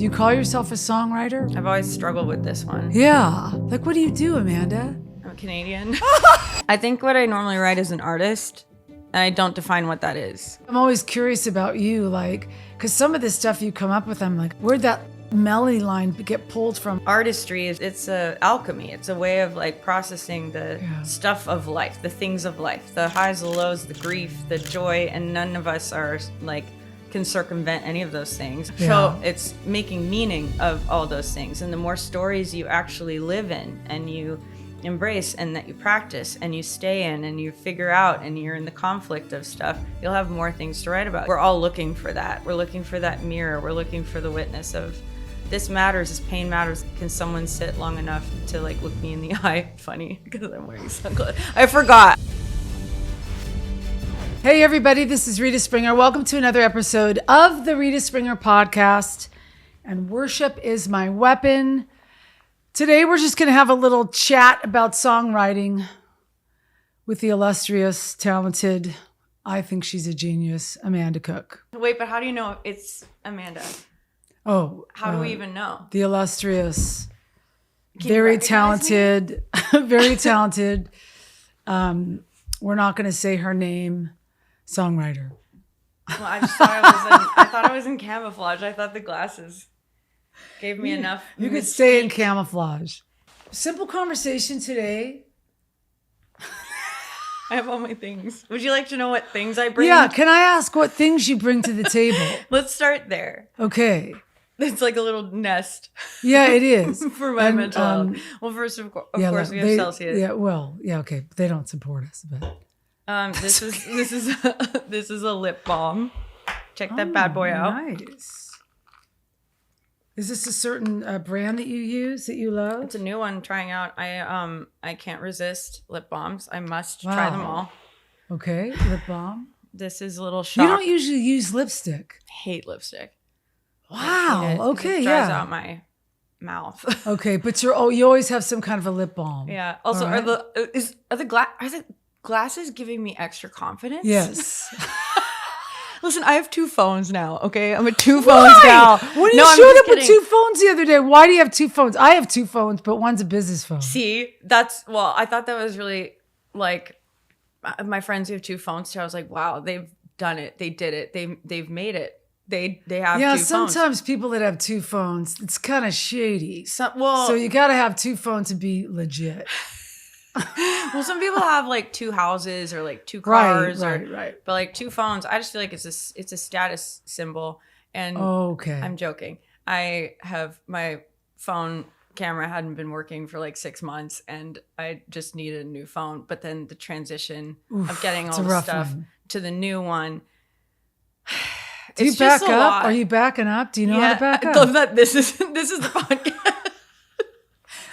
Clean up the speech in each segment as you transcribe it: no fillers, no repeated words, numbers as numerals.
Do you call yourself a songwriter? I've always struggled with this one. Yeah. Like, what do you do, Amanda? I'm a Canadian. I think what I normally write is an artist, and I don't define what that is. I'm always curious about you, like, because some of the stuff you come up with, I'm like, where'd that melody line get pulled from? Artistry it's a alchemy. It's a way of like processing the stuff of life, the things of life, the highs, the lows, the grief, the joy, and none of us are like can circumvent any of those things. Yeah. So it's making meaning of all those things. And the more stories you actually live in and you embrace and that you practice and you stay in and you figure out and you're in the conflict of stuff, you'll have more things to write about. We're all looking for that. We're looking for that mirror. We're looking for the witness of this matters, this pain matters. Can someone sit long enough to like look me in the eye? Funny, because I'm wearing sunglasses. I forgot. Hey everybody, this is Rita Springer. Welcome to another episode of the Rita Springer podcast. And worship is my weapon. Today we're just going to have a little chat about songwriting with the illustrious, talented, I think she's a genius, Amanda Cook. Wait, but how do you know it's Amanda? Oh. How do we even know? The illustrious, Can very you recognize talented, very talented, we're not going to say her name, songwriter. Well, I just thought I was in camouflage. I thought the glasses gave me enough. You could stay in camouflage. Simple conversation today. I have all my things. Would you like to know what things I bring? Yeah, can I ask what things you bring to the table? Let's start there. Okay. It's like a little nest. Yeah, it is. For my mental health. Well, first, of course, we have Celsius. Yeah, well, yeah, okay. They don't support us, but this is a lip balm. Check that bad boy out. Nice. Is this a certain brand that you use that you love? It's a new one. Trying out. I can't resist lip balms. I must try them all. Okay, lip balm. This is a little shock. You don't usually use lipstick. Hate lipstick. Wow. Okay. It dries out my mouth. Okay, but you always have some kind of a lip balm. Yeah. Also, right. are the glasses giving me extra confidence? Yes. Listen, I have two phones now. Okay, I'm a two phones gal. When you showed up with two phones the other day, why do you have two phones? I have two phones, but one's a business phone. See, I thought that was really like my friends who have two phones too. I was like, wow, they've done it. They did it. They've made it. They have two phones. Sometimes people that have two phones, it's kind of shady. So you got to have two phones to be legit. Well, some people have like two houses or like two cars, right. But like two phones, I just feel like it's a status symbol. And okay, I'm joking. I have my phone camera hadn't been working for like 6 months, and I just needed a new phone. But then the transition of getting all the stuff to the new one. Do you back up? Are you backing up? Do you know how to back up? I love that this is the podcast.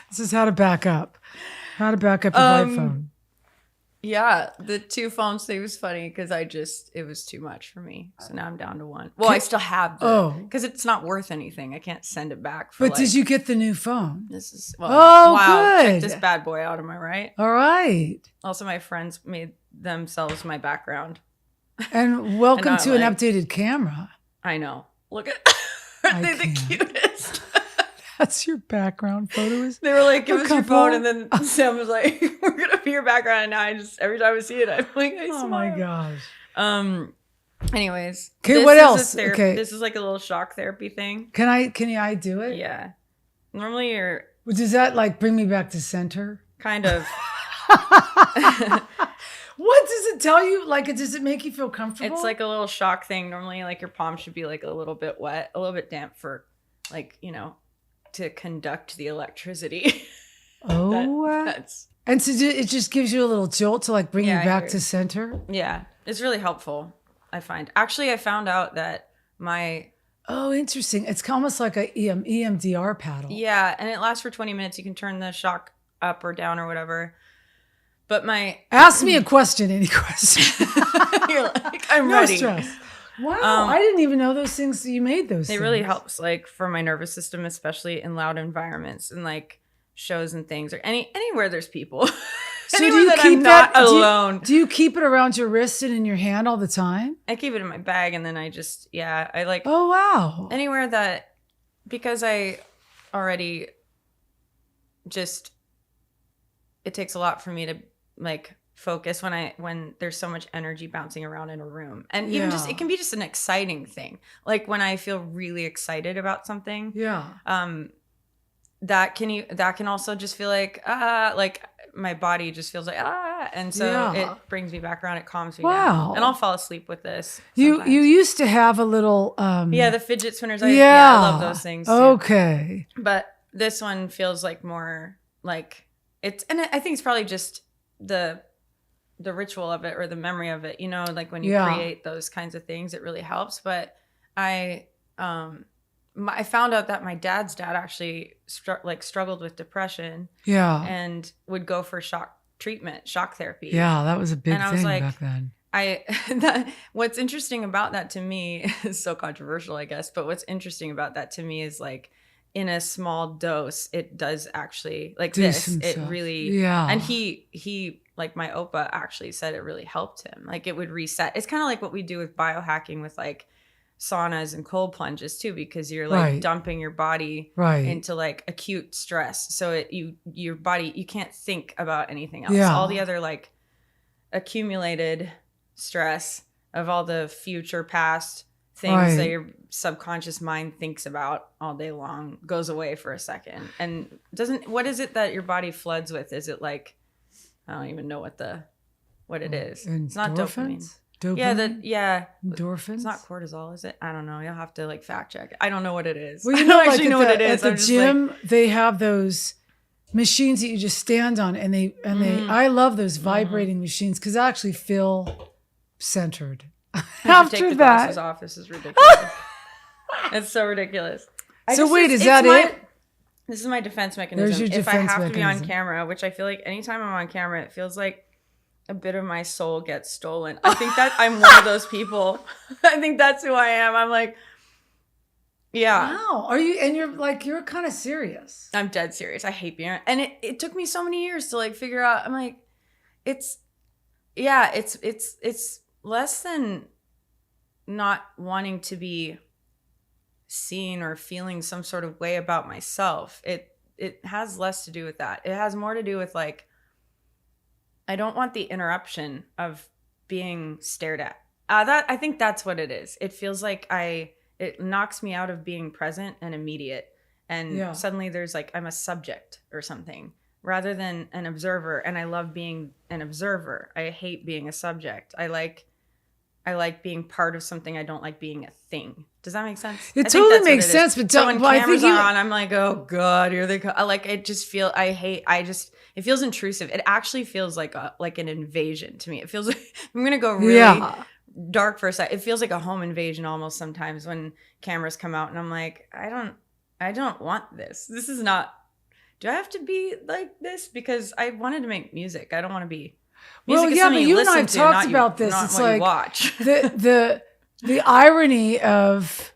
This is how to back up. How to back up your iPhone. Yeah, the two phones thing was funny because it was too much for me. So now I'm down to one. Well, I still have because it's not worth anything. I can't send it back. But did you get the new phone? This is wow. Good. Check this bad boy out. Am I right? All right. Also, my friends made themselves my background. And welcome to an updated camera. I know. Look at aren't they the cutest? That's your background photos. They were like, "Give us your phone," and then Sam was like, "We're gonna be your background." And now I just every time I see it, I'm like, "I smile." Oh my gosh. Anyways. Okay. What else? Okay. This is like a little shock therapy thing. Can I do it? Yeah. Normally you're. Does that like bring me back to center? Kind of. What does it tell you? Like, does it make you feel comfortable? It's like a little shock thing. Normally, like your palm should be like a little bit wet, a little bit damp for, like, to conduct the electricity. And so it just gives you a little jolt to like bring you back to center. Yeah, it's really helpful. I find. Actually, I found out that interesting. It's almost like a EMDR paddle. Yeah, and it lasts for 20 minutes. You can turn the shock up or down or whatever. But ask me a question, any question. You're like, I'm ready. No stress. Wow, I didn't even know those things. You made those things. It really helps, like, for my nervous system, especially in loud environments and, like, shows and things or anywhere there's people. So do you keep that alone? Do you keep it around your wrist and in your hand all the time? I keep it in my bag, and then I like. Oh wow! Anywhere that because I already just, it takes a lot for me to like focus when there's so much energy bouncing around in a room. And even just, it can be just an exciting thing. Like when I feel really excited about something. Yeah. That can also just feel like my body just feels like and so it brings me back around, it calms me down, and I'll fall asleep with this sometimes. You used to have a little the fidget spinners. I love those things too. Okay, but this one feels like more like it's, and I think it's probably just the ritual of it or the memory of it, like when you create those kinds of things, it really helps. But I found out that my dad's dad actually struggled with depression. Yeah. And would go for shock therapy. Yeah, that was a big thing back then. What's interesting about that to me is so controversial, I guess, but what's interesting about that to me is like in a small dose, it does actually it really, and he like my Opa actually said it really helped him. Like it would reset. It's kind of like what we do with biohacking with like saunas and cold plunges too, because you're like dumping your body into like acute stress. So your body, you can't think about anything else. All the other like accumulated stress of all the future past things that your subconscious mind thinks about all day long goes away for a second. And what is it that your body floods with? Is it like, I don't even know what it is. It's not dopamine. Endorphins? It's not cortisol, is it? I don't know. You'll have to like fact check. I don't know what it is. Well, I don't actually know what it is. At the gym, they have those machines that you just stand on, and they I love those vibrating machines because I actually feel centered. After take the glasses off. This is ridiculous. It's so ridiculous. Is that it? This is my defense mechanism. If I have to be on camera, which I feel like anytime I'm on camera, it feels like a bit of my soul gets stolen. I think that I'm one of those people. I think that's who I am. I'm like, yeah. Wow. Are you? And you're kind of serious. I'm dead serious. I hate being, and it took me so many years to like figure out. I'm like, it's less than not wanting to be seen or feeling some sort of way about myself. It has less to do with that. It has more to do with like, I don't want the interruption of being stared at. I think that's what it is. It feels like it knocks me out of being present and immediate. And suddenly there's like, I'm a subject or something rather than an observer. And I love being an observer. I hate being a subject. I like being part of something. I don't like being a thing. Does that make sense? It totally makes sense. But so when cameras are on, I'm like, oh God, here they come. It feels intrusive. It actually feels like an invasion to me. It feels like I'm going to go really dark for a second. It feels like a home invasion almost sometimes when cameras come out and I'm like, I don't want this. This is not, do I have to be like this? Because I wanted to make music. I don't want to be. Music but you and I have talked about this. It's like watch. the irony of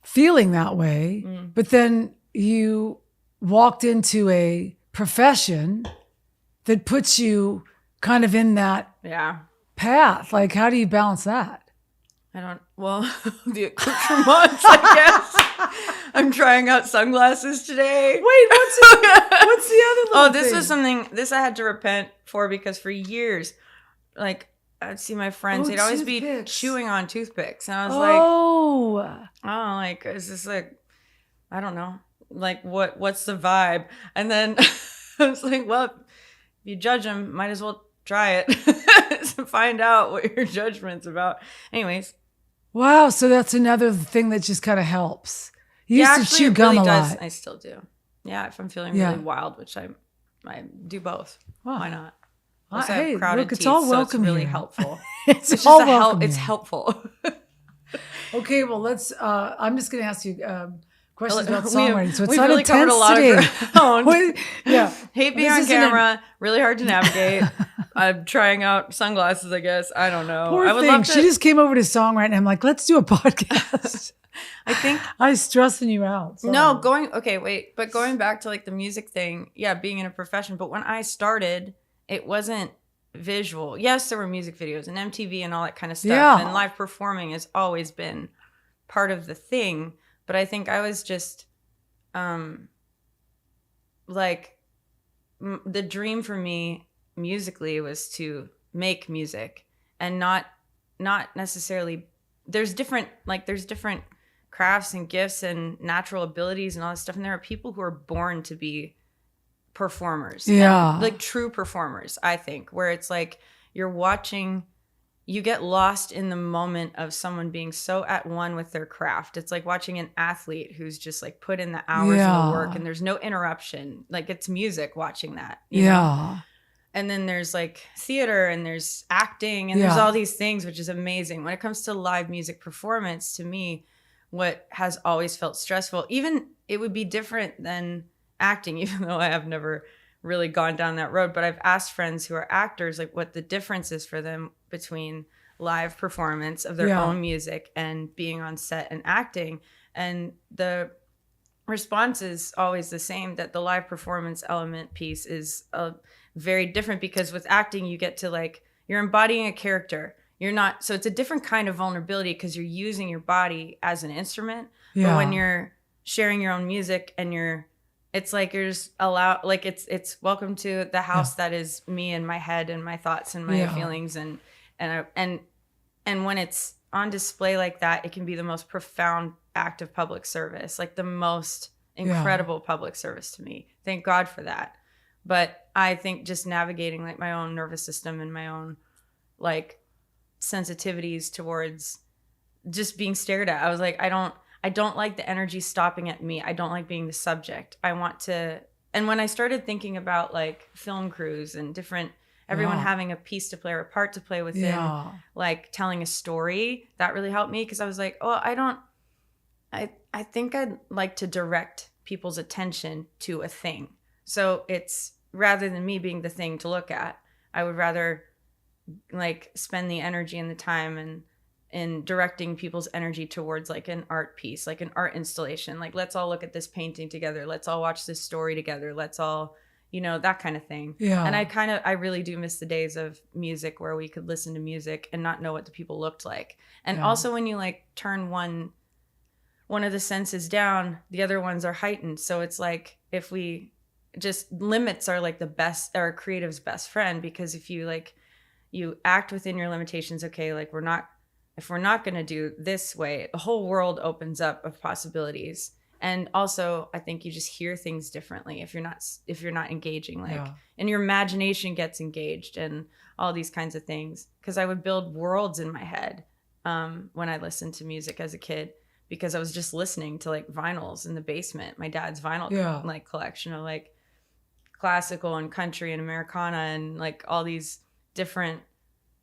feeling that way, but then you walked into a profession that puts you kind of in that path. Like, how do you balance that? The accoutrements, I guess. I'm trying out sunglasses today. Wait, what's the other this was something, I had to repent for because for years, like, I'd see my friends, they'd always be chewing on toothpicks. And I was like, is this like, I don't know, like what's the vibe? And then I was like, well, if you judge them, might as well try it to find out what your judgment's about. Anyways. Wow. So that's another thing that just kind of helps. You used to chew gum a lot. I still do. Yeah. If I'm feeling really wild, which I do both. Wow. Why not? Hey, look, it's all welcome. So it's really helpful. It's all welcome. It's helpful. Okay. Well, I'm just going to ask you questions about songwriting. So it's we've not really covered a lot today. Of ground. Hate being on camera. Really hard to navigate. I'm trying out sunglasses, I guess. I don't know. Poor thing. She just came over to Songwriting and I'm like, let's do a podcast. I think I was stressing you out. Sorry. No, going back to like the music thing. Yeah, being in a profession. But when I started, it wasn't visual. Yes, there were music videos and MTV and all that kind of stuff. Yeah. And live performing has always been part of the thing. But I think I was just like the dream for me musically was to make music and not necessarily there's different crafts and gifts and natural abilities and all this stuff, and there are people who are born to be performers, Yeah, and, like true performers, I think, where it's like you're watching, you get lost in the moment of someone being so at one with their craft. It's like watching an athlete who's just like put in the hours and the work, and there's no interruption. Like it's music watching that, you know? And then there's like theater and there's acting and there's all these things, which is amazing. When it comes to live music performance, to me, what has always felt stressful, even it would be different than acting, even though I have never really gone down that road. But I've asked friends who are actors, like what the difference is for them between live performance of their own music and being on set and acting. And the response is always the same, that the live performance element piece is very different, because with acting, you get to like, you're embodying a character. You're not, so it's a different kind of vulnerability because you're using your body as an instrument. But when you're sharing your own music and it's like you're just allowed, like it's welcome to the house that is me and my head and my thoughts and my feelings, and when it's on display like that, it can be the most profound act of public service, like the most incredible public service to me. Thank God for that. But I think just navigating like my own nervous system and my own like sensitivities towards just being stared at. I was like, I don't like the energy stopping at me. I don't like being the subject. I want to, and when I started thinking about like film crews and everyone having a piece to play or a part to play within like telling a story, that really helped me, because I was like, oh, I think I'd like to direct people's attention to a thing. So it's, rather than me being the thing to look at, I would rather like spend the energy and the time and in directing people's energy towards like an art piece, like an art installation. Like, let's all look at this painting together. Let's all watch this story together. Let's all, that kind of thing. Yeah. And I really do miss the days of music where we could listen to music and not know what the people looked like. And also when you like turn one of the senses down, the other ones are heightened. So it's like, if we just, limits are like the best, or creative's best friend, because if you like, you act within your limitations, okay, like if we're not going to do this way, the whole world opens up of possibilities. And also I think you just hear things differently if you're not engaging, like, and your imagination gets engaged and all these kinds of things. Cause I would build worlds in my head when I listened to music as a kid, because I was just listening to like vinyls in the basement, my dad's vinyl like collection of like classical and country and Americana and like all these different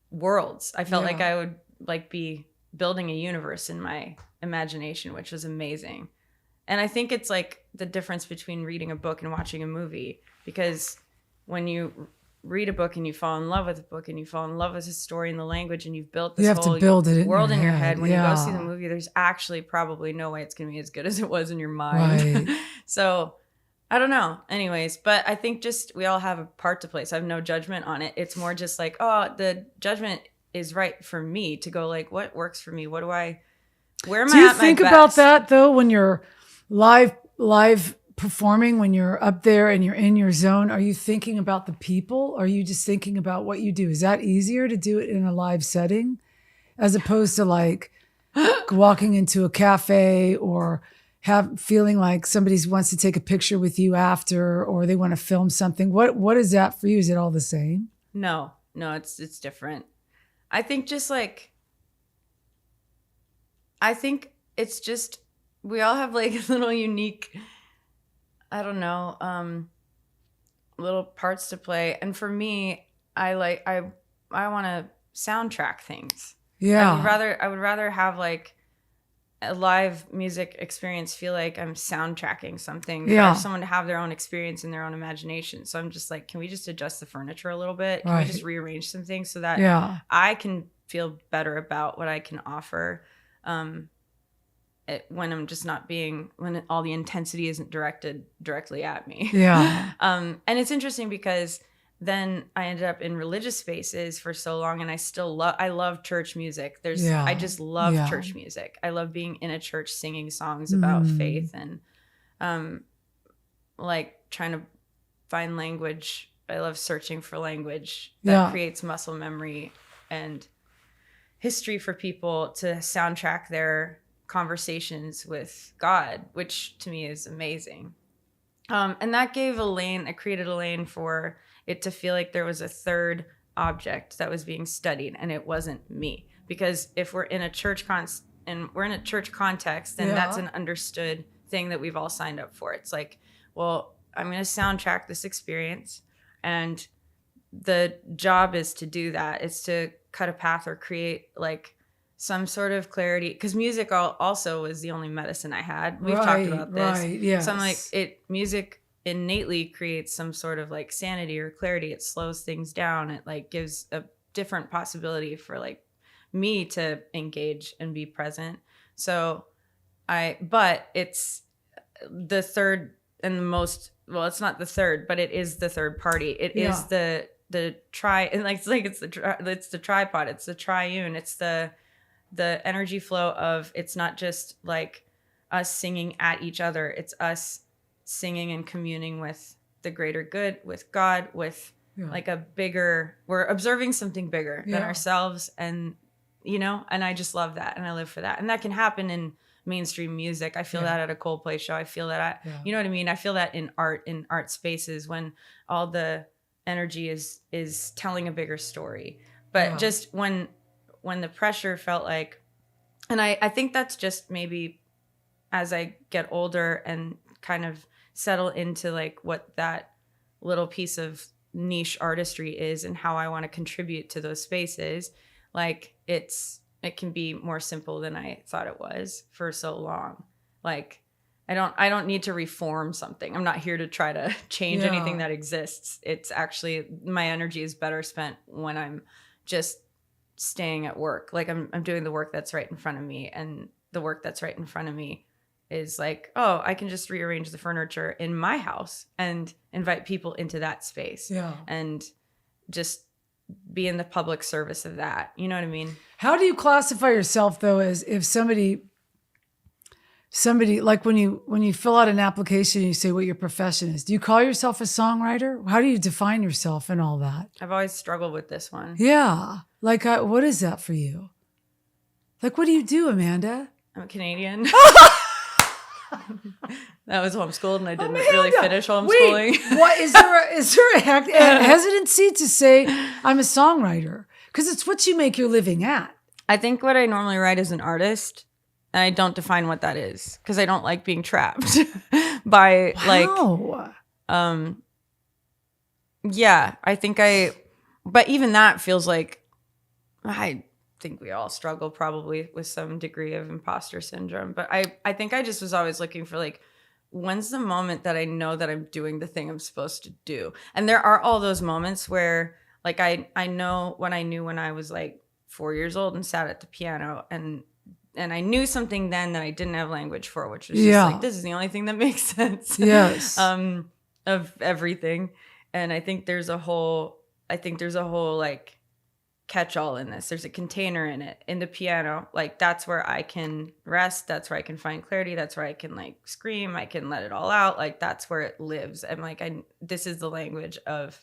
worlds. I felt like I would like be building a universe in my imagination, which was amazing. And I think it's like the difference between reading a book and watching a movie, because when you read a book and you fall in love with a book and you fall in love with the story and the language and you've built this whole world in your head, when you go see the movie, there's actually probably no way it's going to be as good as it was in your mind. Right. So I don't know. Anyways, but I think just we all have a part to play. So I have no judgment on it. It's more just like, oh, the judgment is right for me to go like, what works for me? Where am I at my best? Do you think about that though, when you're live performing, when you're up there and you're in your zone? Are you thinking about the people? Or are you just thinking about what you do? Is that easier to do it in a live setting as opposed to like walking into a cafe or feeling like somebody wants to take a picture with you after, or they want to film something? What is that for you? Is it all the same? No, it's different. I think just like, it's just, we all have like little unique, I don't know, little parts to play. And for me, I want to soundtrack things. Yeah. I would rather have like a live music experience feel like I'm soundtracking something for someone to have their own experience in their own imagination. So I'm just like, can we just adjust the furniture a little bit? Can we just rearrange some things so that I can feel better about what I can offer when I'm just not when all the intensity isn't directed directly at me. Yeah. And it's interesting because then I ended up in religious spaces for so long, and I love church music. I just love church music. I love being in a church singing songs about faith and like trying to find language. I love searching for language that creates muscle memory and history for people to soundtrack their conversations with God, which to me is amazing. And that created a lane for it to feel like there was a third object that was being studied, and it wasn't me. Because if we're in a church context, then that's an understood thing that we've all signed up for. It's like, well, I'm going to soundtrack this experience, and the job is to do that. It's to cut a path or create like some sort of clarity, because music also was the only medicine I had. We've talked about this. Right, yes. So I'm like, music innately creates some sort of like sanity or clarity. It slows things down. It like gives a different possibility for like me to engage and be present. So but it's the third and the most, well, it's not the third, but it is the third party. It is the and like it's the tripod. It's the triune. It's the energy flow of, it's not just like us singing at each other. It's us singing and communing with the greater good, with God, with like we're observing something bigger than ourselves. And, and I just love that. And I live for that. And that can happen in mainstream music. I feel that at a Coldplay show. I feel that you know what I mean? I feel that in art spaces, when all the energy is telling a bigger story. But just when the pressure felt like, and I think that's just maybe as I get older and kind of settle into like what that little piece of niche artistry is and how I want to contribute to those spaces, like it can be more simple than I thought it was for so long. Like I don't need to reform something. I'm not here to try to change anything that exists. It's actually, my energy is better spent when I'm just staying at work. Like I'm doing the work that's right in front of me, and the work that's right in front of me is like, oh, I can just rearrange the furniture in my house and invite people into that space and just be in the public service of that. You know what I mean? How do you classify yourself though, as if somebody like when you fill out an application and you say what your profession is, do you call yourself a songwriter? How do you define yourself and all that? I've always struggled with this one. Yeah. Like, what is that for you? Like, what do you do, Amanda? I'm a Canadian. That was homeschooled, and I didn't really finish homeschooling. Wait, what is there a hesitancy to say I'm a songwriter? Because it's what you make your living at. I think what I normally write is an artist, and I don't define what that is because I don't like being trapped by I think but even that feels like, I think we all struggle probably with some degree of imposter syndrome. But I think I just was always looking for like, when's the moment that I know that I'm doing the thing I'm supposed to do? And there are all those moments where like I know when I knew when I was like 4 years old and sat at the piano and I knew something then that I didn't have language for, which was just like, this is the only thing that makes sense. Yes. Of everything. And I think there's a whole like catch-all in this. There's a container in it, in the piano. Like that's where I can rest. That's where I can find clarity. That's where I can like scream. I can let it all out. Like that's where it lives. I'm like, this is the language of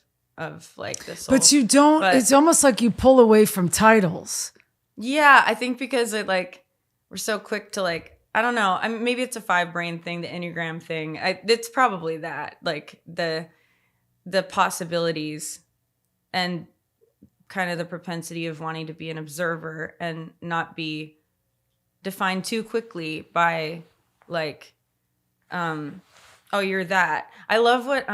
like the soul. But you don't, it's almost like you pull away from titles. Yeah. I think because we're so quick to like, I don't know. I mean, maybe it's a 5-brain thing, the Enneagram thing. It's probably that, like the possibilities and kind of the propensity of wanting to be an observer and not be defined too quickly by like, oh, you're that. I love what,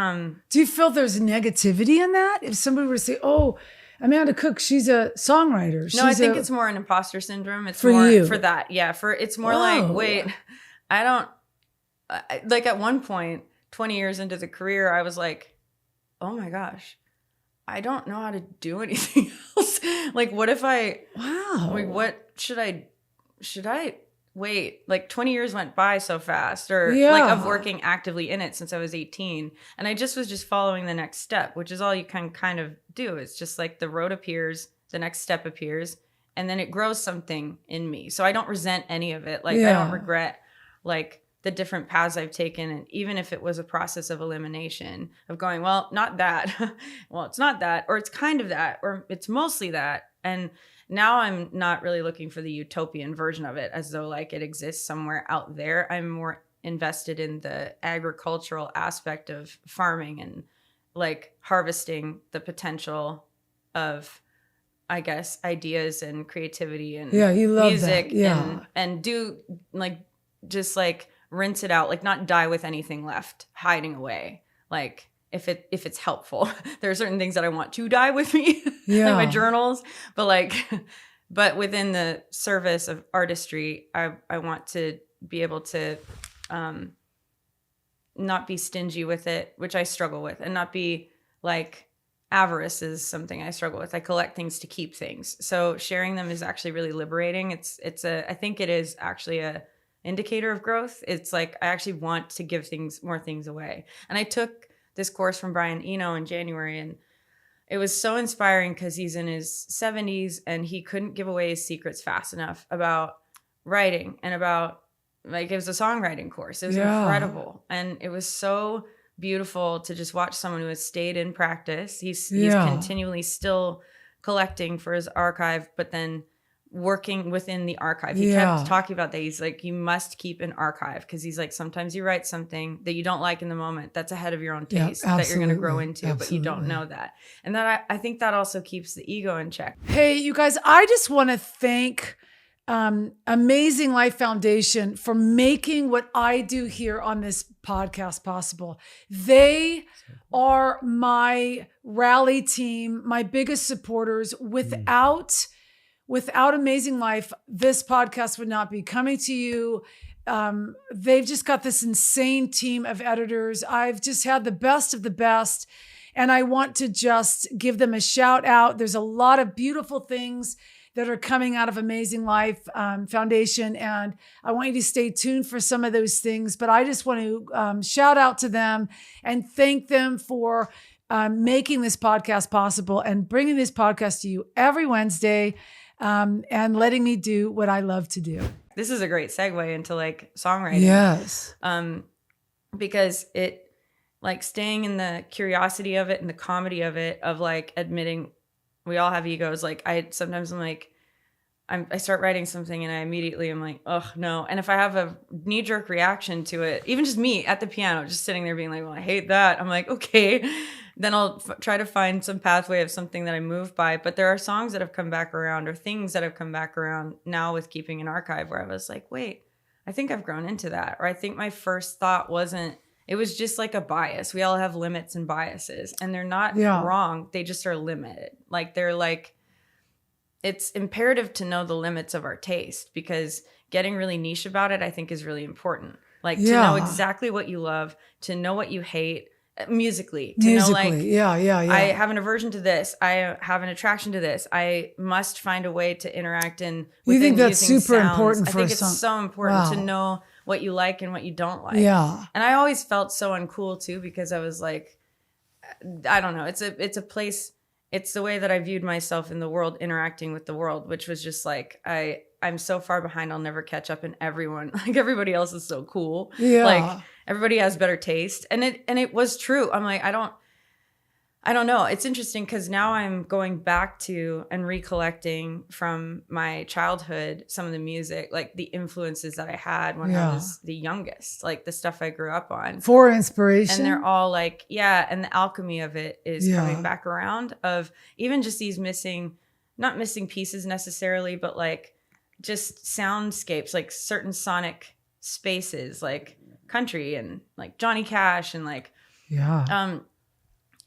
do you feel there's negativity in that? If somebody were to say, oh, Amanda Cook, she's a songwriter. No, I think it's more an imposter syndrome. It's for more you. For that. Yeah. It's more like, wait, I don't like at one point, 20 years into the career, I was like, oh my gosh, I don't know how to do anything else. Like, what if like, what should I wait, like 20 years went by so fast, or Yeah. like of working actively in it since I was 18. And I just was just following the next step, which is all you can kind of do. It's just like the road appears, the next step appears, and then it grows something in me. So I don't resent any of it. Like I don't regret like the different paths I've taken. And even if it was a process of elimination of going, well, not that, well, it's not that, or it's kind of that, or it's mostly that. And now I'm not really looking for the utopian version of it as though like it exists somewhere out there. I'm more invested in the agricultural aspect of farming and like harvesting the potential of, I guess, ideas and creativity and music and do like, just like rinse it out, like not die with anything left hiding away. Like if it's helpful, there are certain things that I want to die with me, like my journals, but within the service of artistry, I want to be able to not be stingy with it, which I struggle with, and not be like, avarice is something I struggle with. I collect things to keep things. So sharing them is actually really liberating. I think it is actually a indicator of growth. It's like, I actually want to give more things away. And I took this course from Brian Eno in January, and it was so inspiring because he's in his 70s and he couldn't give away his secrets fast enough about writing and about, like, it was a songwriting course. It was incredible. And it was so beautiful to just watch someone who has stayed in practice. He's continually still collecting for his archive, but then working within the archive. He kept talking about that. He's like, you must keep an archive, because he's like, sometimes you write something that you don't like in the moment that's ahead of your own taste that you're going to grow into, but you don't know that. And that I think that also keeps the ego in check. Hey, you guys, I just want to thank Amazing Life Foundation for making what I do here on this podcast possible. They are my rally team, my biggest supporters. Without Amazing Life, this podcast would not be coming to you. They've just got this insane team of editors. I've just had the best of the best, and I want to just give them a shout out. There's a lot of beautiful things that are coming out of Amazing Life Foundation, and I want you to stay tuned for some of those things. But I just want to shout out to them and thank them for making this podcast possible and bringing this podcast to you every Wednesday, and letting me do what I love to do. This is a great segue into like songwriting. Yes. Because it, like, staying in the curiosity of it and the comedy of it, of like admitting we all have egos. Like I start writing something and I immediately am like, oh no. And if I have a knee-jerk reaction to it, even just me at the piano, just sitting there being like, well, I hate that. I'm like, okay. Then I'll try to find some pathway of something that I move by. But there are songs that have come back around, or things that have come back around now with keeping an archive, where I was like, wait, I think I've grown into that. Or I think my first thought it was just like a bias. We all have limits and biases, and they're not wrong. They just are limited. Like they're like, it's imperative to know the limits of our taste, because getting really niche about it, I think, is really important. Like to know exactly what you love, to know what you hate musically, know like, I have an aversion to this. I have an attraction to this. I must find a way to interact in. You think that's super sounds. important I for think it's so important to know what you like and what you don't like. Yeah. And I always felt so uncool too, because I was like, I don't know. It's a place. It's the way that I viewed myself in the world, interacting with the world, which was just like, I'm so far behind. I'll never catch up in everyone. Like everybody else is so cool. Yeah. Like everybody has better taste. And it was true. I'm like, I don't know. It's interesting because now I'm going back to and recollecting from my childhood some of the music, like the influences that I had when I was the youngest, like the stuff I grew up on. For inspiration. And they're all like, and the alchemy of it is coming back around, of even just these not missing pieces necessarily, but like just soundscapes, like certain sonic spaces, like country and like Johnny Cash and like,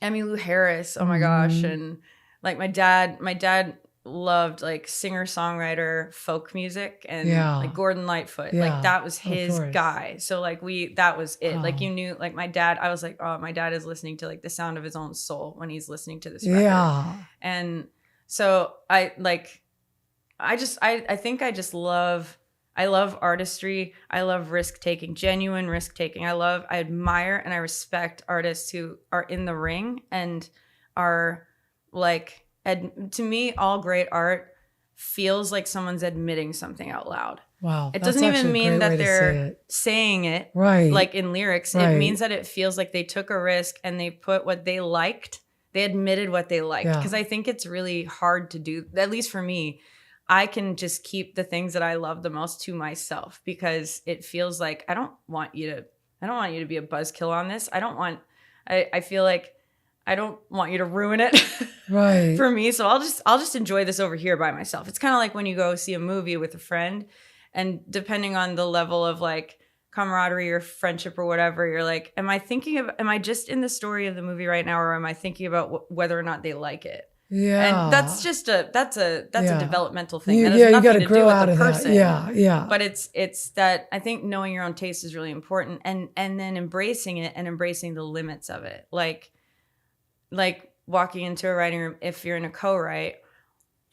Emmylou Harris, oh my gosh. And like my dad loved like singer-songwriter folk music and like Gordon Lightfoot. Like that was his guy. So like that was it. Like you knew, like my dad, I was like, oh, my dad is listening to like the sound of his own soul when he's listening to this record. And so I think I just love, I love artistry. I love risk taking, genuine risk taking. I admire and I respect artists who are in the ring and are like, to me, all great art feels like someone's admitting something out loud. Wow. It doesn't even mean that they're saying it right, like in lyrics. Right. It means that it feels like they took a risk and they put what they liked. They admitted what they liked. Because I think it's really hard to do, at least for me. I can just keep the things that I love the most to myself because it feels like I don't want you to be a buzzkill on this. I feel like I don't want you to ruin it right. for me. So I'll just enjoy this over here by myself. It's kind of like when you go see a movie with a friend, and depending on the level of like camaraderie or friendship or whatever, you're like, am I just in the story of the movie right now, or am I thinking about whether or not they like it? Yeah. And that's just a developmental thing. You, that has you got nothing to to do grow with out the of person. that. Yeah. But it's that I think knowing your own taste is really important, and then embracing it and embracing the limits of it. Like walking into a writing room, if you're in a co-write,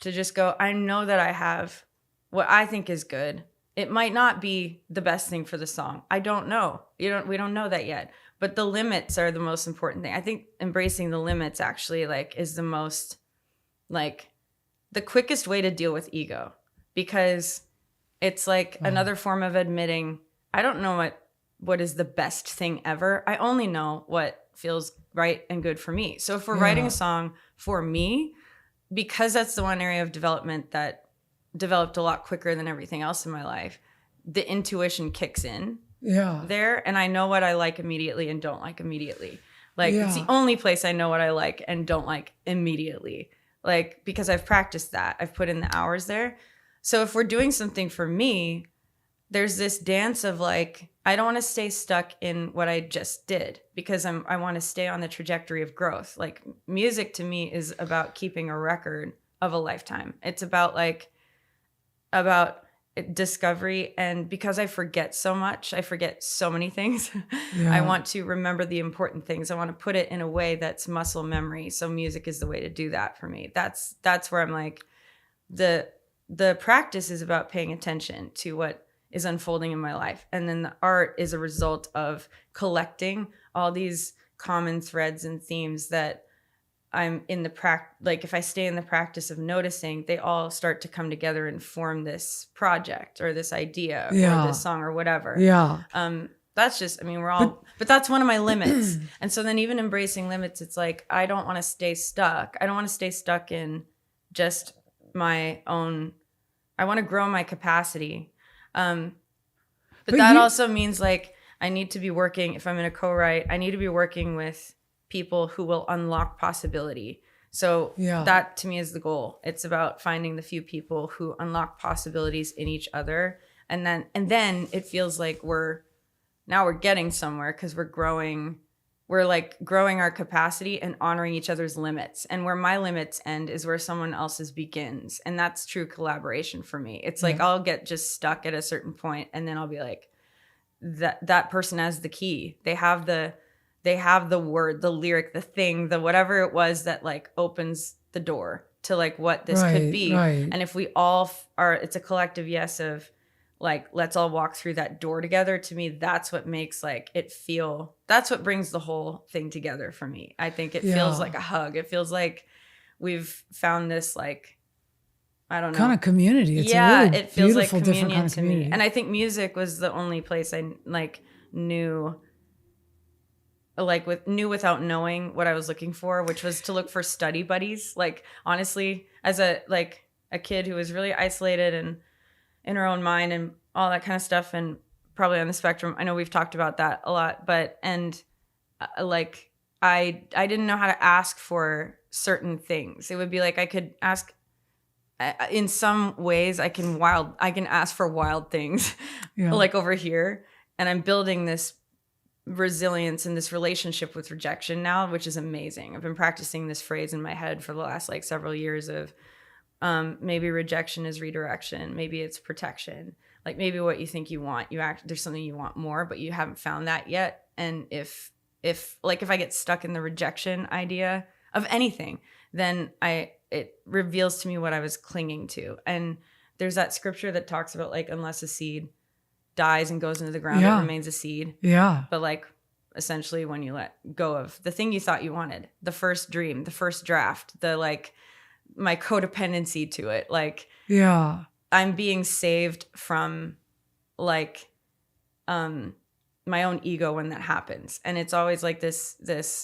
to just go, I know that I have what I think is good. It might not be the best thing for the song. I don't know. We don't know that yet. But the limits are the most important thing. I think embracing the limits actually like is the most like the quickest way to deal with ego, because it's like another form of admitting, I don't know what is the best thing ever. I only know what feels right and good for me. So if we're writing a song for me, because that's the one area of development that developed a lot quicker than everything else in my life, the intuition kicks in there, and I know what I like immediately and don't like immediately. Like it's the only place I know what I like and don't like immediately. Like, because I've practiced that. I've put in the hours there. So if we're doing something for me, there's this dance of like, I don't want to stay stuck in what I just did, because I want to stay on the trajectory of growth. Like music to me is about keeping a record of a lifetime. It's about discovery. And because I forget so much, I forget so many things. I want to remember the important things. I want to put it in a way that's muscle memory. So music is the way to do that for me. That's where I'm like, the practice is about paying attention to what is unfolding in my life. And then the art is a result of collecting all these common threads and themes that I'm in like if I stay in the practice of noticing, they all start to come together and form this project or this idea or this song or whatever. That's just, but that's one of my limits. And so then even embracing limits, it's like, I don't want to stay stuck. I don't want to stay stuck in just my own, I want to grow my capacity. But that also means like, I need to be working, if I'm in a co-write, I need to be working with people who will unlock possibility. So that to me is the goal. It's about finding the few people who unlock possibilities in each other. And then it feels like we're getting somewhere, because we're growing our capacity and honoring each other's limits. And where my limits end is where someone else's begins. And that's true collaboration for me. It's like I'll get just stuck at a certain point, and then I'll be like, that person has the key. They have the word, the lyric, the thing, the whatever it was that like opens the door to like what this could be. And if we all it's a collective yes of like, let's all walk through that door together. To me, that's what makes like that's what brings the whole thing together for me. I think it feels like a hug. It feels like we've found this like, I don't know, kind of community. It's a really it feels like beautiful, communion different kind of to me. community. And I think music was the only place I like knew without knowing what I was looking for, which was to look for study buddies. Like honestly, as a kid who was really isolated and in her own mind and all that kind of stuff, and probably on the spectrum. I know we've talked about that a lot, but like I didn't know how to ask for certain things. It would be like I could ask. In some ways, I can ask for wild things, like over here, and I'm building this resilience and this relationship with rejection now, which is amazing. I've been practicing this phrase in my head for the last like several years of maybe rejection is redirection, maybe it's protection. Like maybe what you think you want, there's something you want more, but you haven't found that yet. And if I get stuck in the rejection idea of anything, then it reveals to me what I was clinging to. And there's that scripture that talks about like, unless a seed dies and goes into the ground, Yeah. it remains a seed. Yeah. But like, essentially when you let go of the thing you thought you wanted, the first dream, the first draft, the like my codependency to it, like, yeah, I'm being saved from like my own ego when that happens. And it's always like this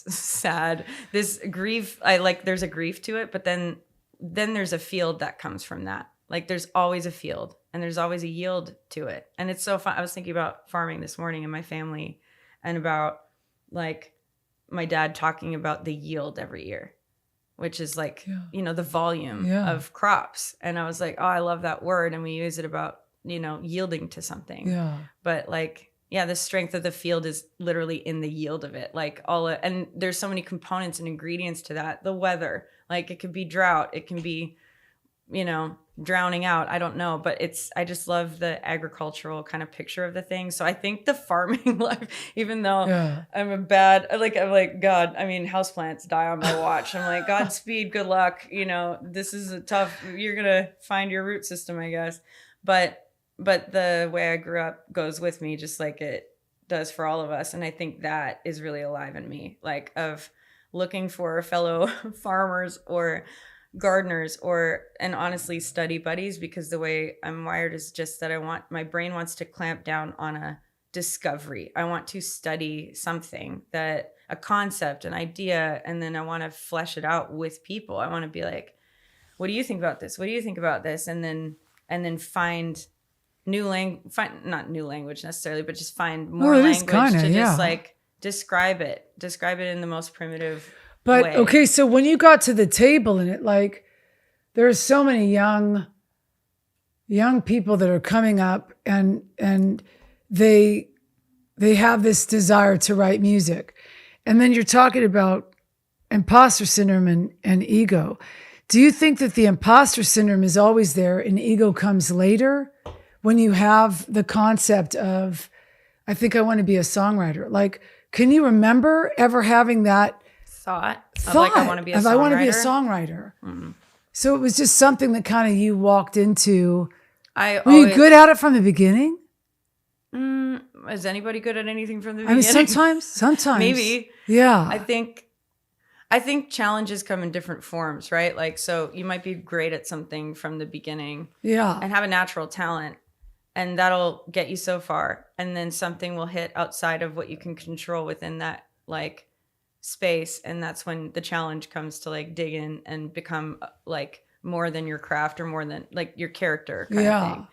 sad, this grief. There's a grief to it, but then there's a field that comes from that. Like there's always a field and there's always a yield to it. And it's so fun. I was thinking about farming this morning in my family and about like my dad talking about the yield every year, which is like, the volume of crops. And I was like, oh, I love that word. And we use it about, yielding to something. Yeah. But like, the strength of the field is literally in the yield of it. Like and there's so many components and ingredients to that. The weather, like it could be drought. It can be, drowning out. I don't know, but I just love the agricultural kind of picture of the thing. So I think the farming life, even though I'm I'm like, God, I mean, houseplants die on my watch. I'm like, Godspeed, good luck. This is you're going to find your root system, I guess. But the way I grew up goes with me, just like it does for all of us. And I think that is really alive in me, like of looking for fellow farmers or gardeners and honestly study buddies, because the way I'm wired is just that my brain wants to clamp down on a discovery. I want to study something, that a concept, an idea, and then I want to flesh it out with people. I want to be like, what do you think about this? What do you think about this? And then find not new language necessarily, but just find more language to just like describe it in the most primitive But way. Okay, so when you got to the table and it, like, there are so many young people that are coming up and they have this desire to write music. And then you're talking about imposter syndrome and ego. Do you think that the imposter syndrome is always there and ego comes later when you have the concept of, I think I want to be a songwriter? Like, can you remember ever having that thought like, I want to be a songwriter? I want to be a songwriter. Mm-hmm. So it was just something that kind of you walked into. Were you good at it from the beginning? Is anybody good at anything from the beginning? I mean, sometimes. Maybe. Yeah. I think challenges come in different forms, right? Like, so you might be great at something from the beginning. Yeah. And have a natural talent, and that'll get you so far. And then something will hit outside of what you can control within that, like, space, and that's when the challenge comes to like dig in and become like more than your craft or more than like your character kind of thing.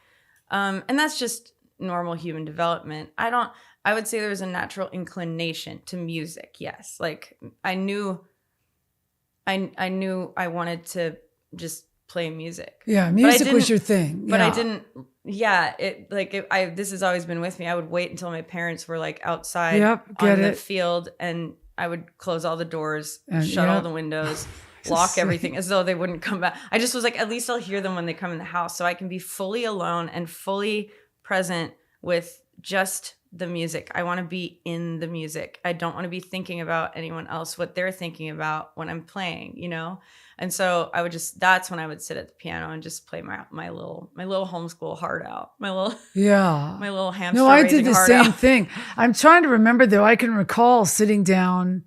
And that's just normal human development. I would say there was a natural inclination to music. Yes. Like I knew I wanted to just play music. Yeah. Music was your thing. But I didn't. Yeah. This has always been with me. I would wait until my parents were like outside on the field, and I would close all the doors, shut all the windows, lock everything as though they wouldn't come back. I just was like, at least I'll hear them when they come in the house, so I can be fully alone and fully present with just the music. I want to be in the music. I don't want to be thinking about anyone else, what they're thinking about when I'm playing, And so that's when I would sit at the piano and just play my little homeschool heart out. My little hamster. No, I did the same out. thing. I'm trying to remember though. I can recall sitting down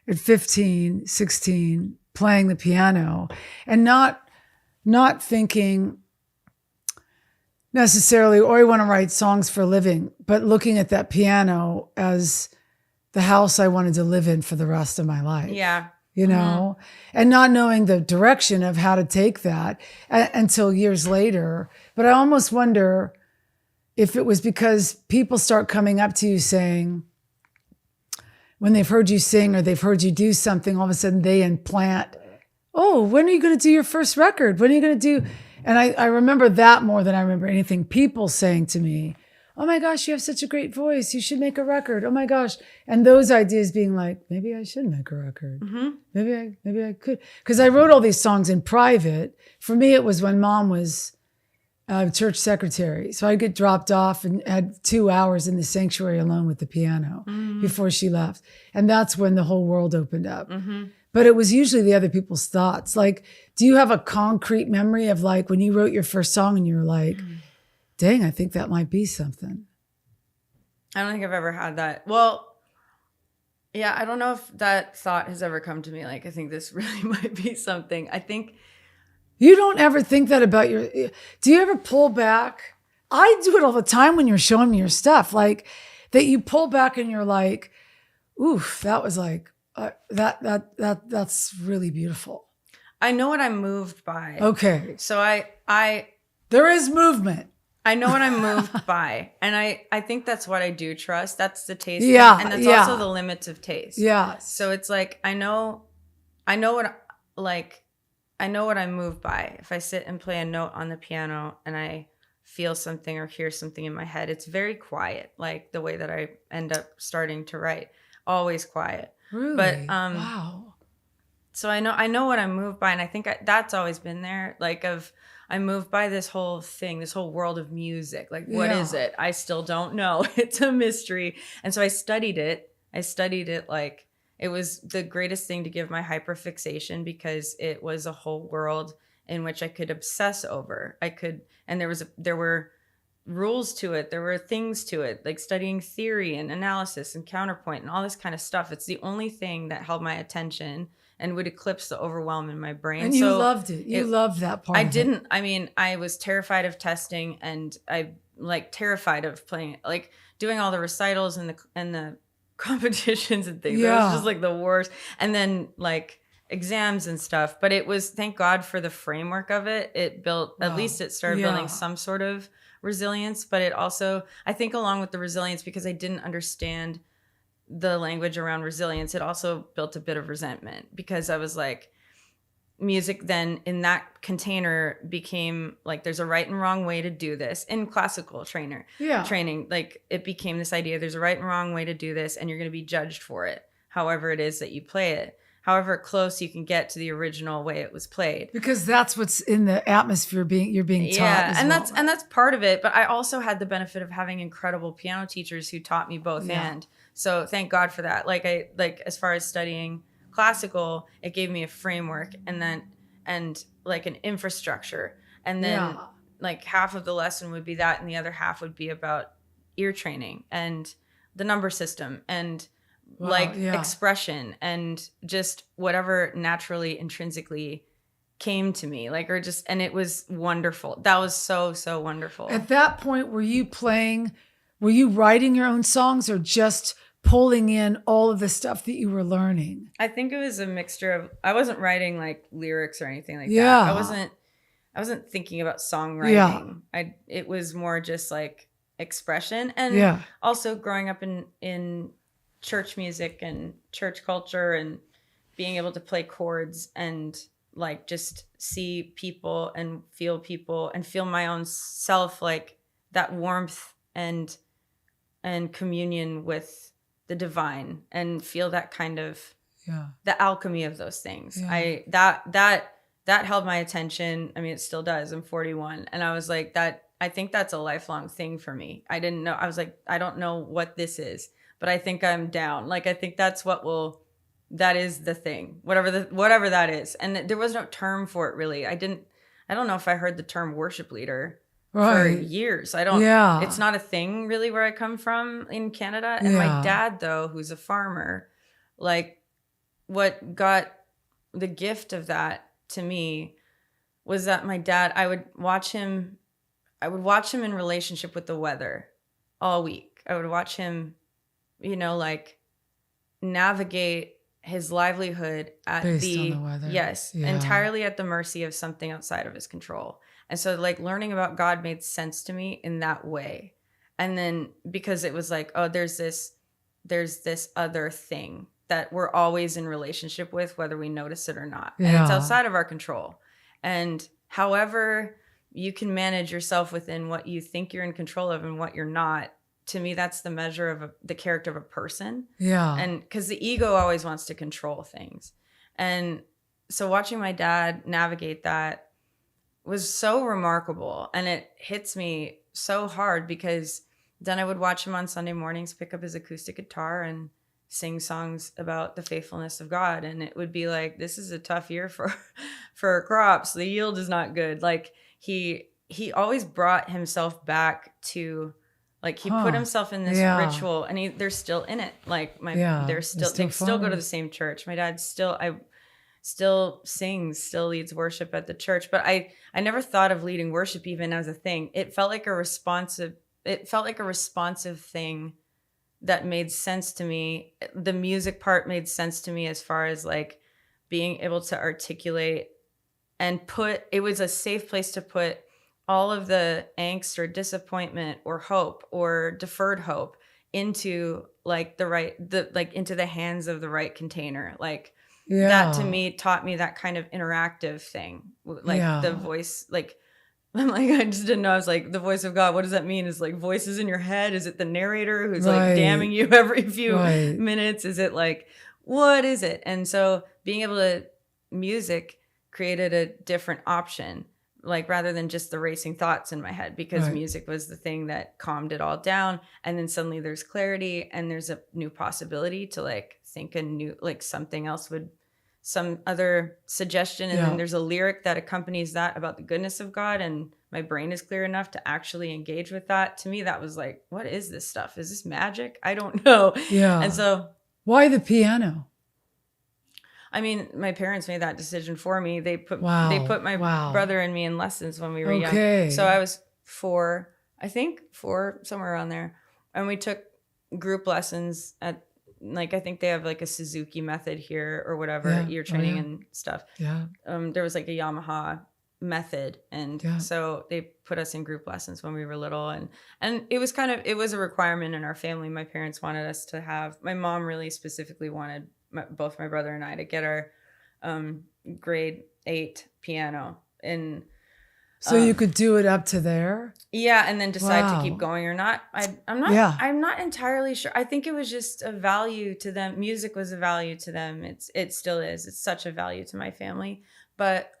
at 15, 16, playing the piano and not thinking necessarily, or I want to write songs for a living, but looking at that piano as the house I wanted to live in for the rest of my life. Yeah. And not knowing the direction of how to take that until years later. But I almost wonder if it was because people start coming up to you saying, when they've heard you sing or they've heard you do something, all of a sudden they implant, oh, when are you going to do your first record? When are you going to do? And I remember that more than I remember anything. People saying to me, oh my gosh, you have such a great voice. You should make a record. Oh my gosh. And those ideas being like, maybe I should make a record. Mm-hmm. Maybe I could. Because I wrote all these songs in private. For me, it was when mom was church secretary. So I'd get dropped off and had 2 hours in the sanctuary alone with the piano before she left. And that's when the whole world opened up. Mm-hmm. but it was usually the other people's thoughts. Like, do you have a concrete memory of like when you wrote your first song and you were like, dang, I think that might be something? I don't think I've ever had that. Well, yeah, I don't know if that thought has ever come to me. Like, I think this really might be something. I think You don't ever think that about do you ever pull back? I do it all the time when you're showing me your stuff, like that you pull back and you're like, oof, that was like, that's really beautiful. I know what I'm moved by. Okay. So I There is movement. I know what I'm moved by. And I think that's what I do trust. That's the taste. Yeah. And that's yeah. also the limits of taste. Yeah. So it's like, I know what I'm moved by. If I sit and play a note on the piano and I feel something or hear something in my head, it's very quiet, like the way that I end up starting to write. Always quiet. Really? But wow. so I know what I'm moved by, and I think that's always been there. Like I'm moved by this whole thing, this whole world of music. Like, what is it? I still don't know. It's a mystery. And so I studied it. Like it was the greatest thing to give my hyperfixation, because it was a whole world in which I could obsess over. And there were rules to it. There were things to it, like studying theory and analysis and counterpoint and all this kind of stuff. It's the only thing that held my attention and would eclipse the overwhelm in my brain. And you loved it. You loved that part. I mean, I was terrified of testing, and I like terrified of playing, like doing all the recitals and the competitions and things. It was just like the worst. And then like exams and stuff. But it was, thank God for the framework of it. It built, at least it started building some sort of resilience. But it also, I think along with the resilience, because I didn't understand the language around resilience, it also built a bit of resentment, because I was like, music then in that container became like, there's a right and wrong way to do this. In classical training, like it became this idea, there's a right and wrong way to do this, and you're going to be judged for it, however it is that you play it, however close you can get to the original way it was played, because that's what's in the atmosphere you're being taught. And that's part of it. But I also had the benefit of having incredible piano teachers who taught me both and. So thank God for that. Like as far as studying classical, it gave me a framework and like an infrastructure. And then like half of the lesson would be that, and the other half would be about ear training and the number system and expression and just whatever naturally intrinsically came to me, like, or just, and it was wonderful. That was so wonderful. At that point, were you writing your own songs or just pulling in all of the stuff that you were learning? I think it was a mixture of, I wasn't writing like lyrics or anything like that. I wasn't thinking about songwriting. It was more just like expression, and also growing up in church music and church culture and being able to play chords and like just see people and feel my own self, like that warmth and communion with the divine, and feel that kind of the alchemy of those things. That held my attention. I mean, it still does. I'm 41, and I was like, that, I think that's a lifelong thing for me. I didn't know. I was like, I don't know what this is, but I think I'm down. Like, I think that's that is the thing, whatever that is. And there was no term for it really. I don't know if I heard the term worship leader for years. It's not a thing really where I come from in Canada. And my dad, though, who's a farmer, like what got the gift of that to me was that my dad, I would watch him in relationship with the weather all week. I would watch him, like navigate his livelihood based on the weather. Entirely at the mercy of something outside of his control. And so like learning about God made sense to me in that way. And then because it was like, oh, there's this other thing that we're always in relationship with, whether we notice it or not. And it's outside of our control. And however you can manage yourself within what you think you're in control of and what you're not, to me, that's the measure of the character of a person. Yeah. And because the ego always wants to control things. And so watching my dad navigate that was so remarkable. And it hits me so hard, because then I would watch him on Sunday mornings pick up his acoustic guitar and sing songs about the faithfulness of God. And it would be like, this is a tough year for crops. The yield is not good. Like he always brought himself back to, like, he put himself in this ritual, and they're still in it. Like they still go to the same church. My dad still sings, still leads worship at the church. But I never thought of leading worship even as a thing. It felt like a responsive thing that made sense to me. The music part made sense to me as far as like being able to articulate and it was a safe place to put all of the angst or disappointment or hope or deferred hope into like into the hands of the right container. Like that to me taught me that kind of interactive thing. Like the voice, like, I'm like, I just didn't know. I was like, the voice of God, what does that mean? Is like voices in your head? Is it the narrator who's like damning you every few minutes? Is it like, what is it? And so being able to music created a different option, like rather than just the racing thoughts in my head, because music was the thing that calmed it all down. And then suddenly there's clarity and there's a new possibility to like think a new, like something else some other suggestion, and then there's a lyric that accompanies that about the goodness of God, and my brain is clear enough to actually engage with that. To me, that was like, what is this stuff? Is this magic? I don't know. Yeah. And so, why the piano? I mean, my parents made that decision for me. They put my brother and me in lessons when we were young. So I was 4, somewhere around there, and we took group lessons at, like, I think they have like a Suzuki method here or whatever, ear training and stuff. Yeah. There was like a Yamaha method. And so they put us in group lessons when we were little. And it was it was a requirement in our family. My parents wanted us to have, my mom really specifically wanted both my brother and I to get our grade 8 piano. And so you could do it up to there? Yeah, and then decide to keep going or not. I'm not entirely sure. I think it was just a value to them. Music was a value to them. It still is. It's such a value to my family. But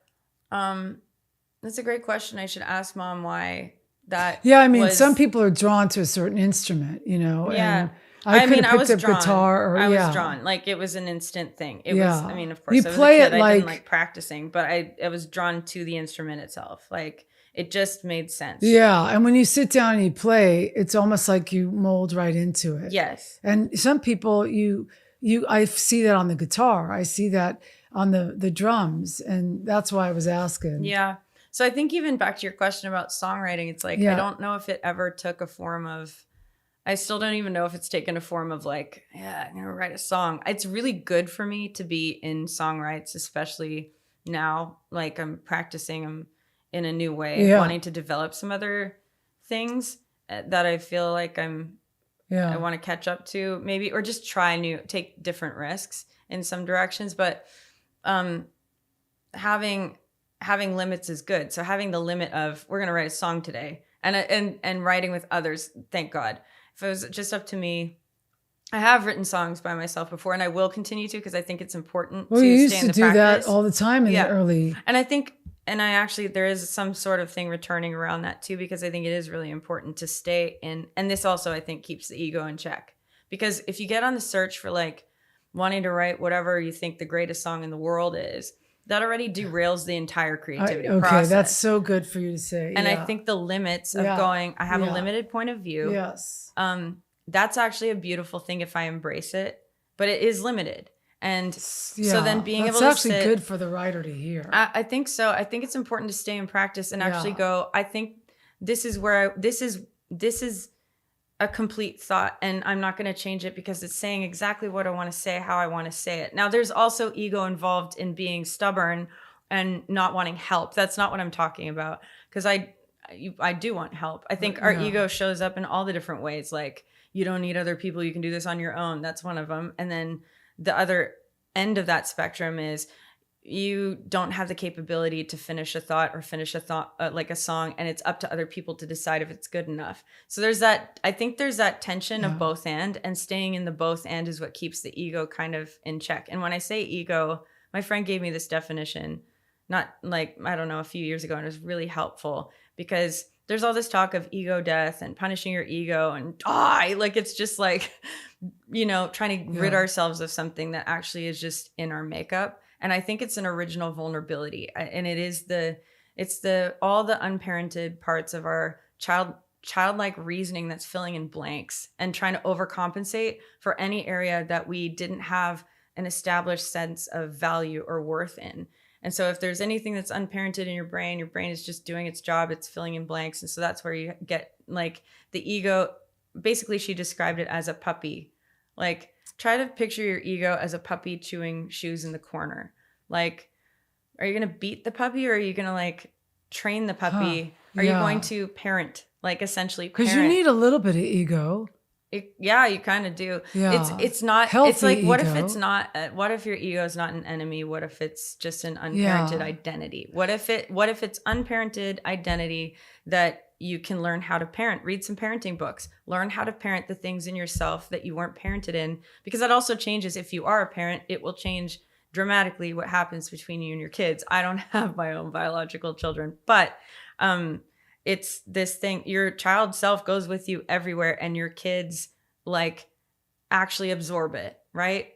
that's a great question. I should ask Mom why that. Yeah, I mean, some people are drawn to a certain instrument, you know. Yeah. And I was drawn. Guitar, I was drawn. Like, it was an instant thing. It was, I mean, of course, you I was play a kid. It I didn't like practicing, but I was drawn to the instrument itself. Like, it just made sense. Yeah. And when you sit down and you play, it's almost like you mold right into it. Yes. And some people, I see that on the guitar. I see that on the drums. And that's why I was asking. Yeah. So I think even back to your question about songwriting, it's like, I don't know if it ever took a form of, I still don't even know if it's taken a form of like, I'm going to write a song. It's really good for me to be in songwrites, especially now. Like, I'm practicing them in a new way, wanting to develop some other things that I feel like I want to catch up to maybe, or just take different risks in some directions. But having limits is good. So having the limit of, we're going to write a song today, and writing with others, thank God. If it was just up to me, I have written songs by myself before, and I will continue to, because I think it's important to stay in the practice. Well, you used to do that all the time in the early. And I think, there is some sort of thing returning around that too, because I think it is really important to stay in, and this also, I think, keeps the ego in check. Because if you get on the search for like wanting to write whatever you think the greatest song in the world is, that already derails the entire creativity process. That's so good for you to say. And I think the limits of going, I have a limited point of view. Yes. That's actually a beautiful thing if I embrace it, but it is limited. And so then being able to That's actually good for the writer to hear. I think so. I think it's important to stay in practice and actually go, I think this is where this is a complete thought, and I'm not going to change it because it's saying exactly what I want to say, how I want to say it. Now, there's also ego involved in being stubborn and not wanting help. That's not what I'm talking about, because I do want help. I think our ego shows up in all the different ways. Like, you don't need other people. You can do this on your own. That's one of them. And then the other end of that spectrum is you don't have the capability to finish a thought like a song, and it's up to other people to decide if it's good enough. So I think there's that tension of both and staying in the both and is what keeps the ego kind of in check. And when I say ego, my friend gave me this definition, not like, I don't know, a few years ago, and it was really helpful, because there's all this talk of ego death and punishing your ego and die. Like, it's just like, trying to rid ourselves of something that actually is just in our makeup. And I think it's an original vulnerability. And it's all the unparented parts of our childlike reasoning that's filling in blanks and trying to overcompensate for any area that we didn't have an established sense of value or worth in. And so if there's anything that's unparented in your brain is just doing its job. It's filling in blanks. And so that's where you get like the ego. Basically, she described it as a puppy. Like, try to picture your ego as a puppy chewing shoes in the corner. Like, are you going to beat the puppy, or are you going to like train the puppy? Are you going to parent, like essentially parent? Because you need a little bit of ego. You kind of do. Yeah. It's not healthy it's like ego. What if it's not what if your ego is not an enemy? What if it's just an unparented identity? What if it's unparented identity that you can learn how to parent? Read some parenting books. Learn how to parent the things in yourself that you weren't parented in, because that also changes. If you are a parent, it will change dramatically what happens between you and your kids. I don't have my own biological children, but it's this thing, your child self goes with you everywhere, and your kids like actually absorb it, right?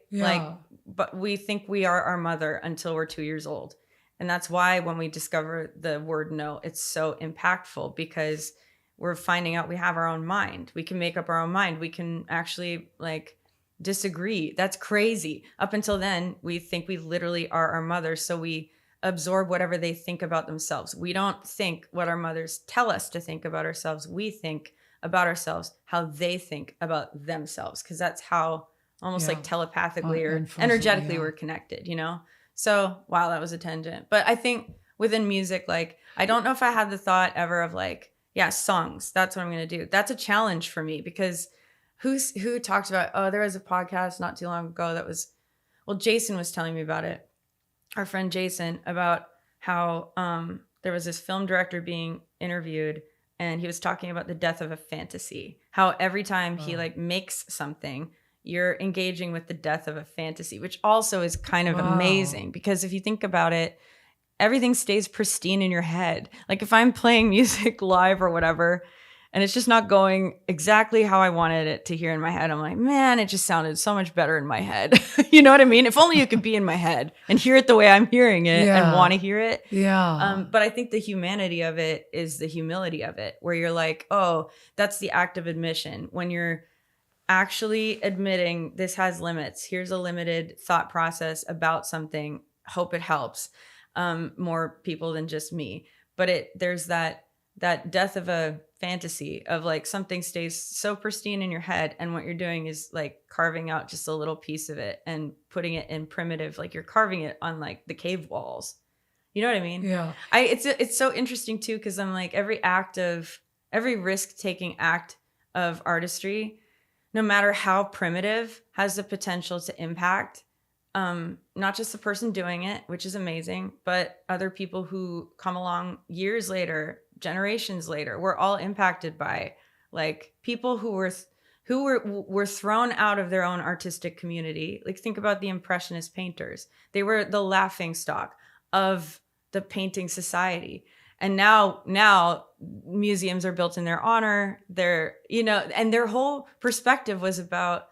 But we think we are our mother until we're 2 years old. And that's why when we discover the word no, it's so impactful, because we're finding out we have our own mind. We can make up our own mind. We can actually like disagree. That's crazy. Up until then, we think we literally are our mothers. So we absorb whatever they think about themselves. We don't think what our mothers tell us to think about ourselves. We think about ourselves how they think about themselves, because that's how almost like telepathically or energetically we're connected, So, wow, that was a tangent. But I think within music, like, I don't know if I had the thought ever of like, songs, that's what I'm going to do. That's a challenge for me, because who talked about, there was a podcast not too long ago that was, Jason was telling me about it. Our friend Jason, about how there was this film director being interviewed, and he was talking about the death of a fantasy. How every time he like makes something, you're engaging with the death of a fantasy, which also is kind of amazing, because if you think about it, everything stays pristine in your head. Like, if I'm playing music live or whatever, and it's just not going exactly how I wanted it to hear in my head, I'm like, man, it just sounded so much better in my head. You know what I mean? If only you could be in my head and hear it the way I'm hearing it and want to hear it. Yeah. But I think the humanity of it is the humility of it, where you're like, oh, that's the act of admission. When you're actually admitting this has limits. Here's a limited thought process about something. Hope it helps more people than just me. But there's that death of a fantasy of like something stays so pristine in your head, and what you're doing is like carving out just a little piece of it and putting it in primitive, like you're carving it on like the cave walls. You know what I mean? Yeah. It's so interesting too, because I'm like, every risk-taking act of artistry, no matter how primitive, has the potential to impact not just the person doing it, which is amazing, but other people who come along years later, generations later. We're all impacted by like people who were thrown out of their own artistic community. Like, think about the Impressionist painters. They were the laughing stock of the painting society. And now museums are built in their honor. And their whole perspective was about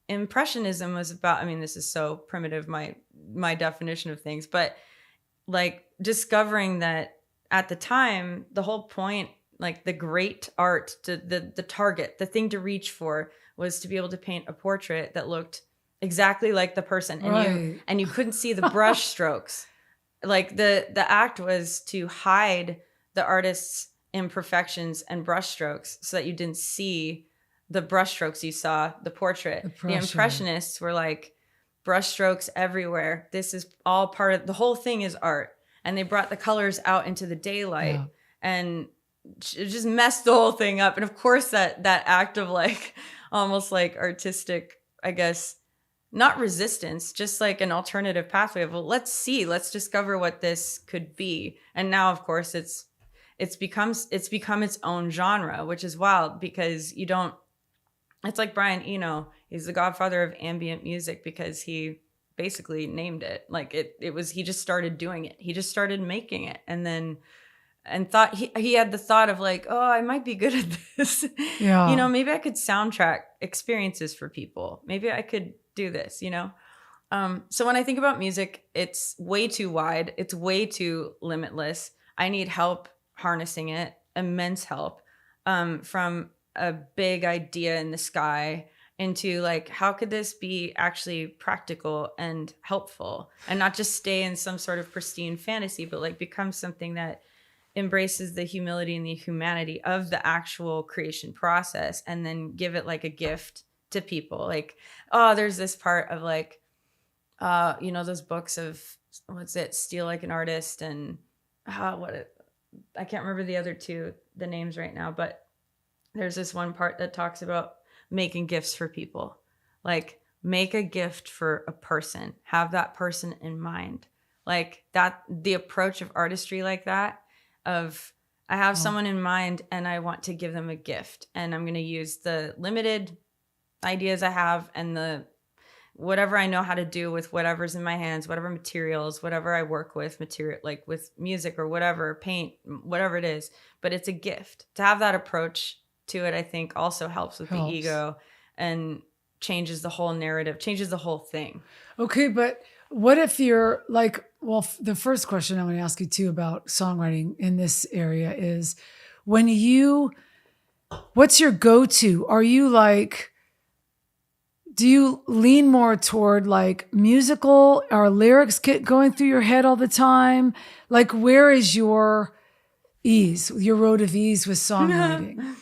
Impressionism was about, I mean, this is so primitive, my definition of things, but like discovering that at the time, the whole point, like the great art, the target, the thing to reach for was to be able to paint a portrait that looked exactly like the person, and you couldn't see the brush strokes. Like the act was to hide the artist's imperfections and brush strokes so that you didn't see the brush strokes, you saw the portrait. The Impressionists were like, brush strokes everywhere. This is all part of the whole thing is art. And they brought the colors out into the daylight and it just messed the whole thing up. And of course that act of like almost like artistic, I guess, not resistance, just like an alternative pathway of, well, let's discover what this could be. And now of course it's become its own genre, which is wild, because it's like Brian Eno. He's the godfather of ambient music because he basically named it. Like he just started doing it. He just started making it. And then and thought he had the thought of like, oh, I might be good at this. Yeah. Maybe I could soundtrack experiences for people. Maybe I could do this, So when I think about music, it's way too wide. It's way too limitless. I need help harnessing it, immense help, from a big idea in the sky into like, how could this be actually practical and helpful and not just stay in some sort of pristine fantasy, but like become something that embraces the humility and the humanity of the actual creation process, and then give it like a gift to people. Like, oh, there's this part of like, those books of what's it, Steal Like an Artist, and I can't remember the other two, the names right now, but there's this one part that talks about making gifts for people. Like, make a gift for a person, have that person in mind. Like that, the approach of artistry like that, of I have someone in mind and I want to give them a gift, and I'm going to use the limited ideas I have and the whatever I know how to do with whatever's in my hands, whatever materials, whatever I work with, material like with music or whatever, paint, whatever it is, but it's a gift. To have that approach to it, I think also helps with the ego and changes the whole narrative, changes the whole thing. Okay, but what if you're like, well, the first question I want to ask you too about songwriting in this area is what's your go-to? Are you like, do you lean more toward like musical? Are lyrics going through your head all the time? Like, where is your ease, your road of ease with songwriting?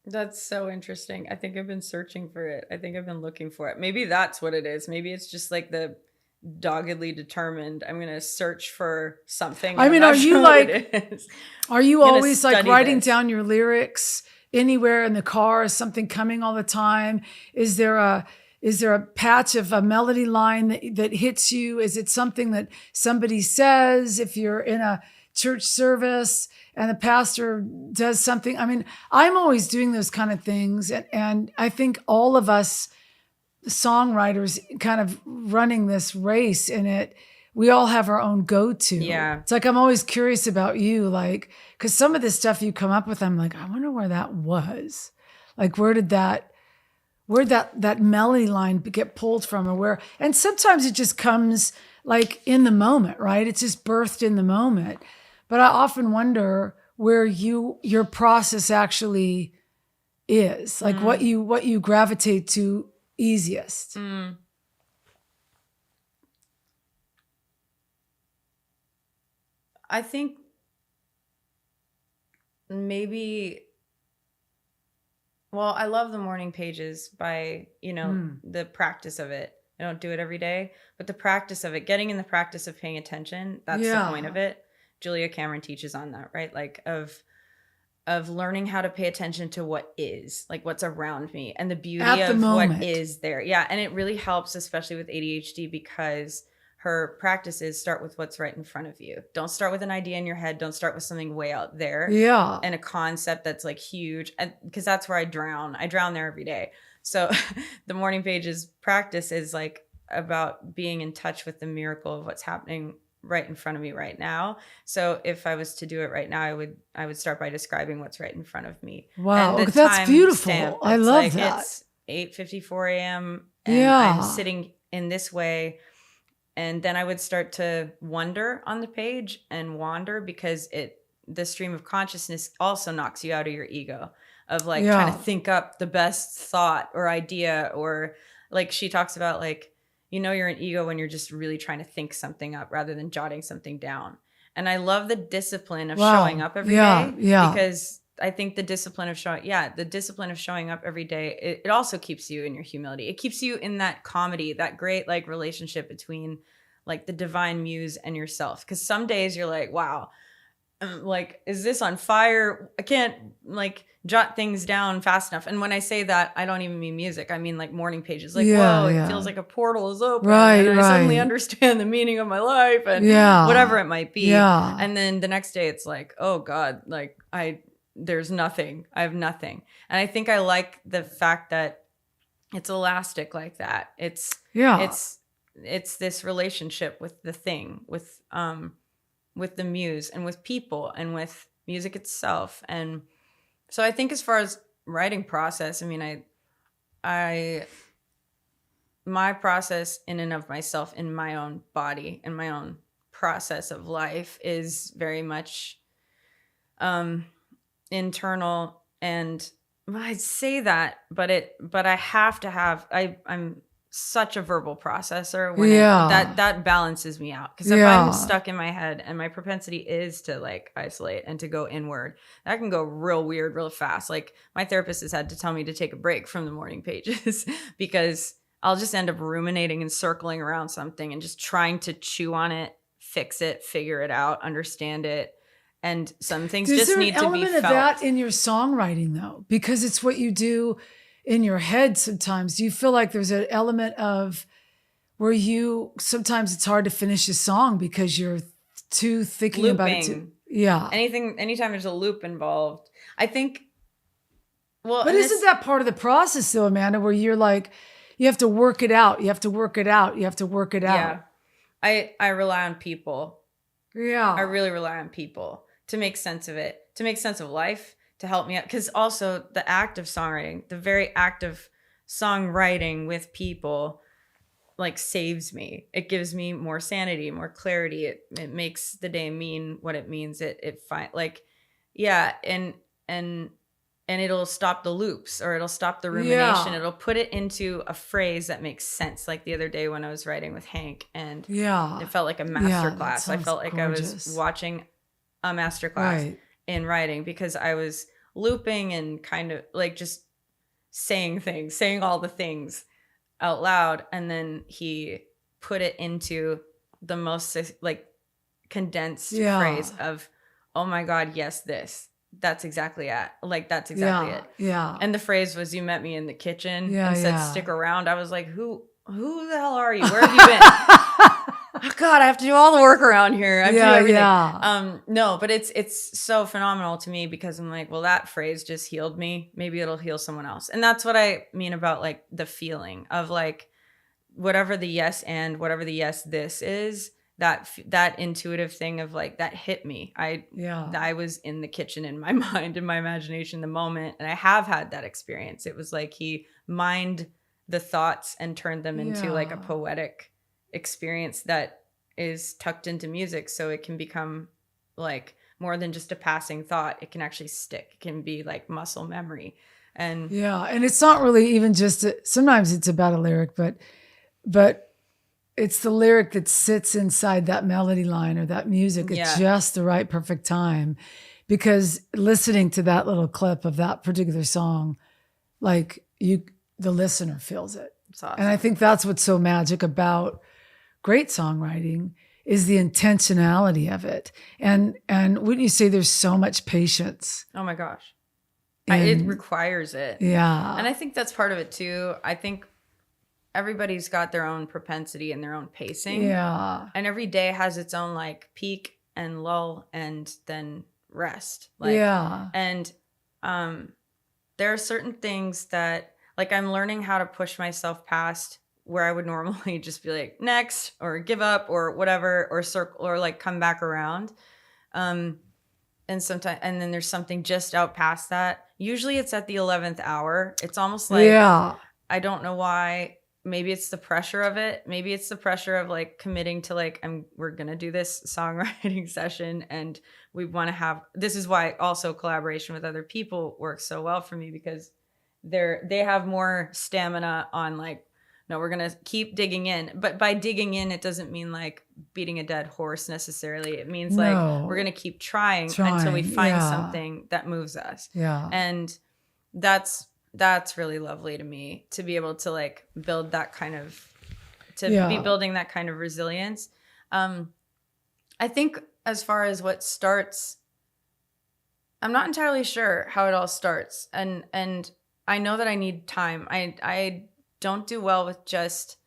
That's so interesting. I think I've been searching for it. I think I've been looking for it. Maybe that's what it is. Maybe it's just like the doggedly determined, I'm going to search for something. I mean, are you like, are you always like writing down your lyrics anywhere in the car? Is something coming all the time? Is there a patch of a melody line that hits you? Is it something that somebody says if you're in a church service and the pastor does something? I mean, I'm always doing those kind of things. And I think all of us songwriters kind of running this race in it, we all have our own go-to. Yeah. It's like, I'm always curious about you, like, because some of the stuff you come up with, I'm like, I wonder where that was. Like, where'd that melody line get pulled from, or where? And sometimes it just comes like in the moment, right? It's just birthed in the moment. But I often wonder where your process actually is, like what you gravitate to easiest. I think maybe, well, I love the morning pages by, the practice of it. I don't do it every day, but the practice of it, getting in the practice of paying attention, that's the point of it. Julia Cameron teaches on that, right? Like of learning how to pay attention to what is, like what's around me and the beauty of what is there. Yeah. And it really helps, especially with ADHD, because her practices start with what's right in front of you. Don't start with an idea in your head. Don't start with something way out there. Yeah. And a concept that's like huge. And because that's where I drown. I drown there every day. So the morning pages practice is like about being in touch with the miracle of what's happening right in front of me right now. So if I was to do it right now, I would start by describing what's right in front of me. Wow, that's beautiful. I love that. It's 8:54 a.m. and I'm sitting in this way. And then I would start to wonder on the page and wander, because the stream of consciousness also knocks you out of your ego of like trying to think up the best thought or idea, or like she talks about like, you're an ego when you're just really trying to think something up rather than jotting something down. And I love the discipline of showing up every day. Yeah. Because I think the discipline of showing up every day, it also keeps you in your humility. It keeps you in that comedy, that great like relationship between like the divine muse and yourself. Because some days you're like, wow, like, is this on fire? I can't like jot things down fast enough. And when I say that, I don't even mean music. I mean like morning pages. Like, whoa, it feels like a portal is open. Right, and I suddenly understand the meaning of my life and whatever it might be. Yeah. And then the next day it's like, oh God, like there's nothing. I have nothing. And I think I like the fact that it's elastic like that. It's this relationship with the thing, with with the muse and with people and with music itself. And so I think as far as writing process, I mean, my process in and of myself, in my own body, in my own process of life, is very much internal. And I'd say that, but I have to have, I'm such a verbal processor when that balances me out. Because if I'm stuck in my head, and my propensity is to like isolate and to go inward, that can go real weird real fast. Like my therapist has had to tell me to take a break from the morning pages because I'll just end up ruminating and circling around something and just trying to chew on it, fix it, figure it out, understand it. And some things just need to be felt. Is there an element of that in your songwriting though? Because it's what you do in your head sometimes. Do you feel like there's an element of where sometimes it's hard to finish a song because you're too thinking about it? Yeah. Anytime there's a loop involved, I think, but isn't that part of the process though, Amanda, where you're like, you have to work it out. You have to work it out. You have to work it out. Yeah. I rely on people. Yeah. I really rely on people to make sense of it, to make sense of life, to help me out. Because also the act of songwriting, the very act of songwriting with people, like saves me. It gives me more sanity, more clarity. It makes the day mean what it means. And it'll stop the loops, or it'll stop the rumination. It'll put it into a phrase that makes sense. Like the other day when I was writing with Hank, and it felt like a master class. I felt like gorgeous. I was watching a master class in writing, because I was looping and kind of like just saying all the things out loud. And then he put it into the most like condensed phrase of, oh my God, yes, this. That's exactly it. Like, that's exactly it. Yeah. And the phrase was, you met me in the kitchen and said, stick around. I was like, who the hell are you? Where have you been? Oh God, I have to do all the work around here. I have to do everything. Yeah. No, but it's so phenomenal to me, because I'm like, well, that phrase just healed me. Maybe it'll heal someone else. And that's what I mean about like the feeling of like, whatever the yes and whatever the yes this is, that intuitive thing of like, that hit me. I was in the kitchen in my mind, in my imagination, the moment. And I have had that experience. It was like he mined the thoughts and turned them into like a poetic experience that is tucked into music. So it can become like more than just a passing thought. It can actually stick. It can be like muscle memory. And it's not really even just, sometimes it's about a lyric, but it's the lyric that sits inside that melody line or that music at just the right perfect time. Because listening to that little clip of that particular song, like the listener feels it. It's awesome. And I think that's what's so magic about great songwriting, is the intentionality of it. And wouldn't you say there's so much patience? Oh my gosh. It requires it. Yeah. And I think that's part of it too. I think everybody's got their own propensity and their own pacing. Yeah. And every day has its own like peak and lull and then rest. Like, and there are certain things that like I'm learning how to push myself past, where I would normally just be like next, or give up, or whatever, or circle, or like come back around. And then there's something just out past that. Usually it's at the 11th hour. It's almost like, I don't know why. Maybe it's the pressure of it. Maybe it's the pressure of like committing to like, we're going to do this songwriting session, and we want to have, this is why also collaboration with other people works so well for me, because they have more stamina on like, no, we're going to keep digging in. But by digging in, it doesn't mean like beating a dead horse necessarily. It means like, we're going to keep trying until we find something that moves us. Yeah. And that's really lovely to me, to be able to like build that kind of, be building that kind of resilience. I think as far as what starts, I'm not entirely sure how it all starts. And I know that I need time. I don't do well with just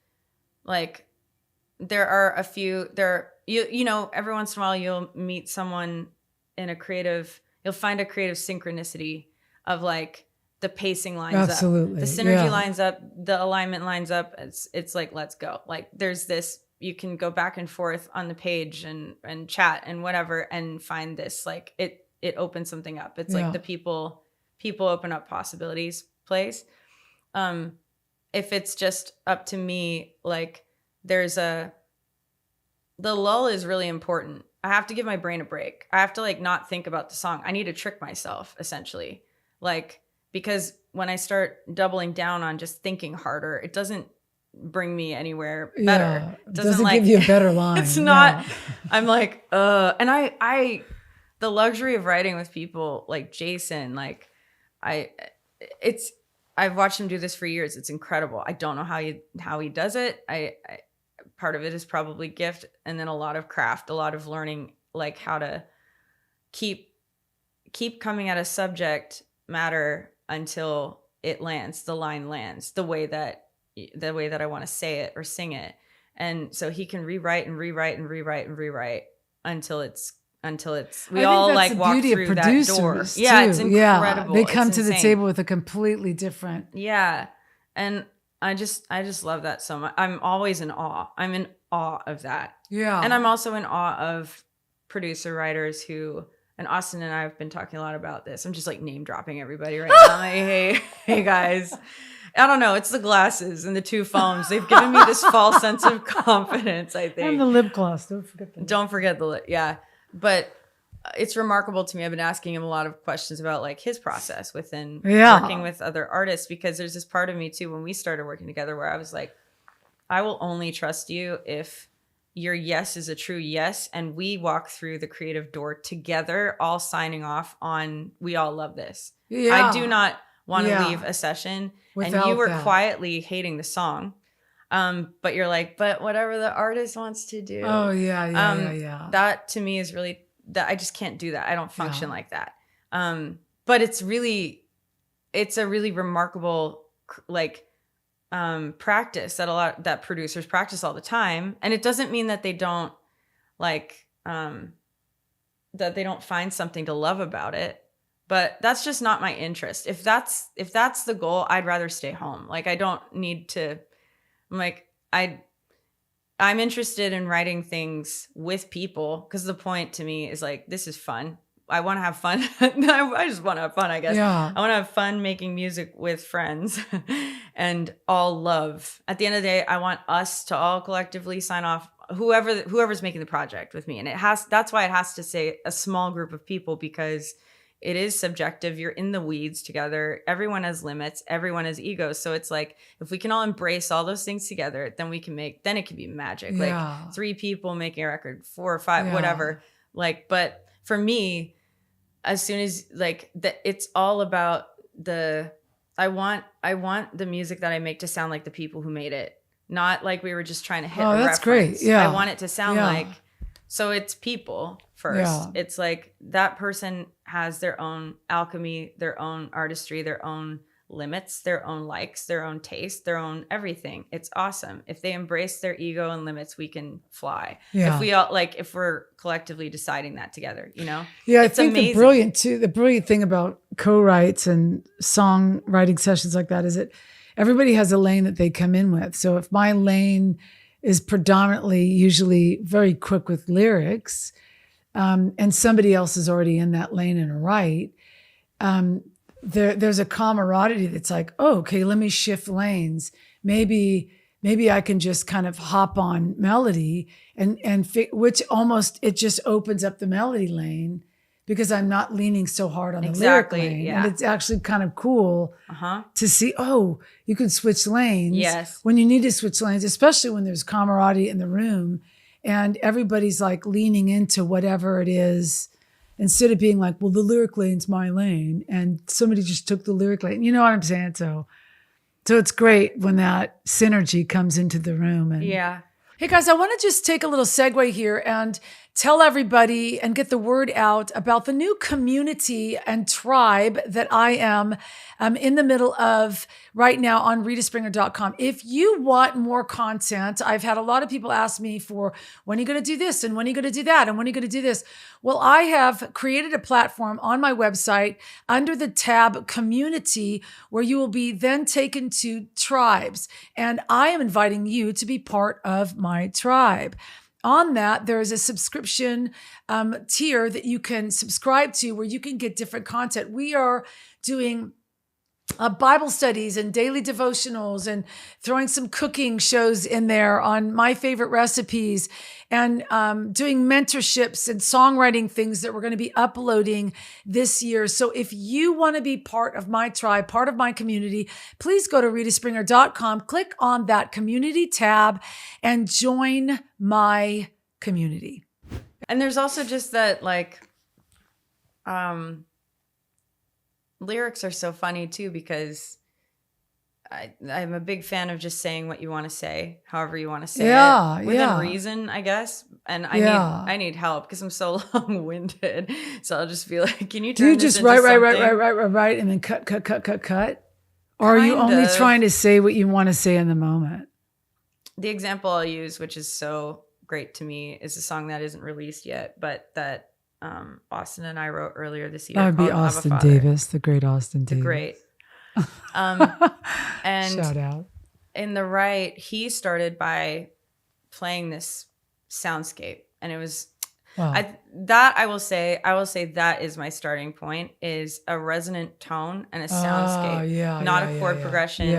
like, there are a few, you know, every once in a while you'll meet someone in you'll find a creative synchronicity of like, the pacing lines up, the synergy lines up, the alignment lines up. It's like, let's go. Like there's this you can go back and forth on the page and chat and whatever and find this, like it opens something up. It's like the people open up possibilities place. If it's just up to me, like the lull is really important. I have to give my brain a break. I have to like not think about the song. I need to trick myself essentially. Like, because when I start doubling down on just thinking harder, it doesn't bring me anywhere better. It doesn't like, give you a better line. It's not, I'm like, and I, the luxury of writing with people like Jason, like I've watched him do this for years. It's incredible. I don't know how he does it. I part of it is probably gift, and then a lot of craft, a lot of learning, like how to keep coming at a subject matter until it lands, the line lands the way that I want to say it or sing it. And so he can rewrite until we all like walk through that door. Yeah, it's incredible. They come to the table with a completely different. Yeah. And I just love that so much. I'm always in awe. I'm in awe of that. Yeah. And I'm also in awe of producer writers who, and Austin and I have been talking a lot about this. I'm just like name dropping everybody right now. Like, hey guys. I don't know. It's the glasses and the 2 phones. They've given me this false sense of confidence, I think. And the lip gloss. Don't forget the lip. Yeah. But it's remarkable to me. I've been asking him a lot of questions about like his process within working with other artists, because there's this part of me too, when we started working together, where I was like, I will only trust you if your yes is a true yes. And we walk through the creative door together, all signing off on, we all love this. Yeah. I do not want to leave a session without and you were quietly hating the song. But you're like, but whatever the artist wants to do. Oh yeah. That to me is really, that I just can't do that. I don't function like that. But it's a really remarkable like practice that producers practice all the time. And it doesn't mean that they don't like that they don't find something to love about it. But that's just not my interest. If that's the goal, I'd rather stay home. Like I don't need to. I'm like I'm interested in writing things with people, because the point to me is like, this is fun. I want to have fun. I just want to have fun, I guess. Yeah. I want to have fun making music with friends and all love. At the end of the day, I want us to all collectively sign off, whoever's making the project with me. And that's why it has to say a small group of people, because it is subjective. You're in the weeds together. Everyone has limits. Everyone has egos. So it's like, if we can all embrace all those things together, then it can be magic. Yeah. Like 3 people making a record, 4 or 5, whatever. Like, but for me, as soon as like it's all about I want the music that I make to sound like the people who made it. Not like we were just trying to hit a that's reference. Great. Yeah. I want it to sound like, so it's people first. Yeah. It's like that person has their own alchemy, their own artistry, their own limits, their own likes, their own taste, their own everything. It's awesome. If they embrace their ego and limits, we can fly. Yeah. If we all if we're collectively deciding that together, Yeah, it's I think amazing. The brilliant thing about co-writes and songwriting sessions like that is that everybody has a lane that they come in with. So if my lane is predominantly usually very quick with lyrics, and somebody else is already in that lane and right, there's a camaraderie that's like, oh, okay, let me shift lanes. Maybe I can just kind of hop on melody which almost, it just opens up the melody lane, because I'm not leaning so hard on the lyric lane. Yeah. And it's actually kind of cool to see, oh, you can switch lanes when you need to switch lanes, especially when there's camaraderie in the room and everybody's like leaning into whatever it is, instead of being like, well, the lyric lane's my lane, and somebody just took the lyric lane. You know what I'm saying? So it's great when that synergy comes into the room. And yeah. Hey guys, I want to just take a little segue here and tell everybody and get the word out about the new community and tribe that I am in the middle of right now on ritaspringer.com. If you want more content, I've had a lot of people ask me for when are you going to do this and when are you going to do that and when are you going to do this? Well, I have created a platform on my website under the tab community where you will be then taken to tribes. And I am inviting you to be part of my tribe. On that, there is a subscription tier that you can subscribe to where you can get different content. We are doing Bible studies and daily devotionals and throwing some cooking shows in there on my favorite recipes and doing mentorships and songwriting things that we're going to be uploading this year. So if you want to be part of my tribe, part of my community, please go to ritaspringer.com, click on that community tab and join my community. And there's also just that lyrics are so funny too, because I'm a big fan of just saying what you want to say, however you want to say it, within reason, I guess. And I need help because I'm so long-winded. So I'll just be like, "Can you turn this just into write, and then cut? Or are you only trying to say what you want to say in the moment?" The example I'll use, which is so great to me, is a song that isn't released yet, but that Austin and I wrote earlier this year. That would be Austin Davis, the great Austin Davis. The great. And shout out. In the right, he started by playing this soundscape, and it was I will say that is my starting point, is a resonant tone and a soundscape. Not a chord progression.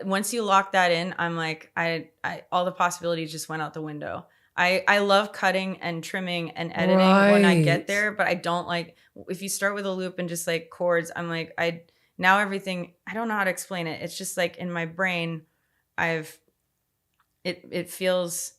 Once you lock that in, I'm like, I all the possibilities just went out the window. I love cutting and trimming and editing when I get there, but I don't like, if you start with a loop and just like chords, I'm like, now everything, I don't know how to explain it. It's just like in my brain, it feels,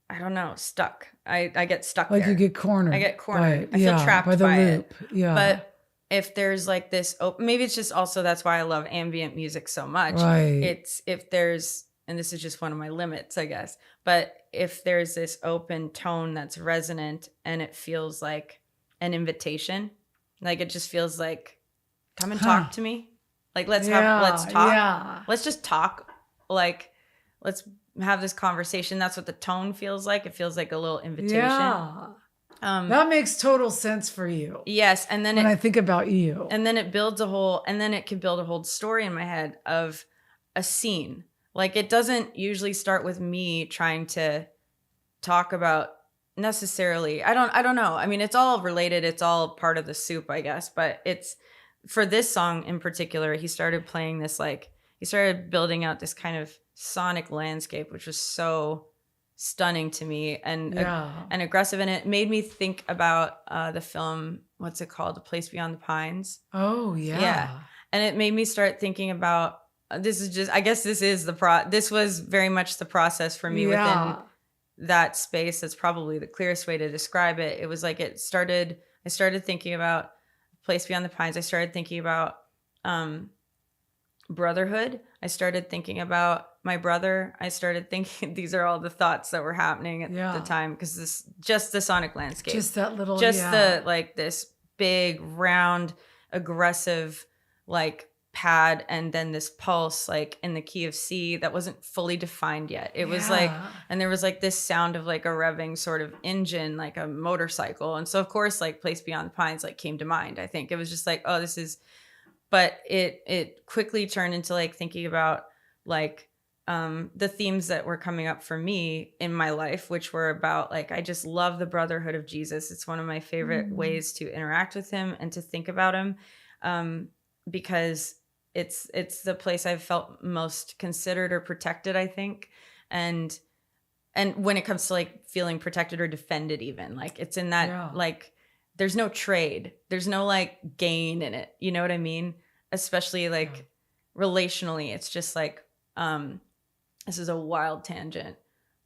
I don't know, stuck. I get stuck like there. You get cornered. I get cornered. I feel trapped by the loop. it. Yeah. But if there's like this, maybe it's just also, that's why I love ambient music so much. It's if there's, and this is just one of my limits, I guess, but if there's this open tone that's resonant and it feels like an invitation, like it just feels like, come and talk to me. Like, let's talk. Yeah. Let's just talk. Like, let's have this conversation. That's what the tone feels like. It feels like a little invitation. Yeah. That makes total sense for you. Yes. And then when I think about you. And then it can build a whole story in my head of a scene. Like, it doesn't usually start with me trying to talk about necessarily. I don't know. I mean, it's all related. It's all part of the soup, I guess. But it's, for this song in particular, he started playing this, like, he started building out this kind of sonic landscape, which was so stunning to me and aggressive. And it made me think about the film, what's it called? A Place Beyond the Pines. Oh, yeah. Yeah. And it made me start thinking about, this was very much the process for me within that space. That's probably the clearest way to describe it. It was like I started thinking about Place Beyond the Pines. I started thinking about brotherhood. I started thinking about my brother. I started thinking, these are all the thoughts that were happening at the time, because just the sonic landscape. Just that little, the, like, this big, round, aggressive, like, pad, and then this pulse, like, in the key of C that wasn't fully defined yet. It was like, and there was like this sound of like a revving sort of engine, like a motorcycle. And so of course, like, Place Beyond the Pines like came to mind. I think it was just like, oh, this is, but it quickly turned into like thinking about like the themes that were coming up for me in my life, which were about, like, I just love the brotherhood of Jesus. It's one of my favorite ways to interact with him and to think about him, because it's the place I've felt most considered or protected, I think. And when it comes to like feeling protected or defended, even, like, it's in that, like, there's no trade, there's no like gain in it. You know what I mean? Especially like relationally, it's just like, this is a wild tangent,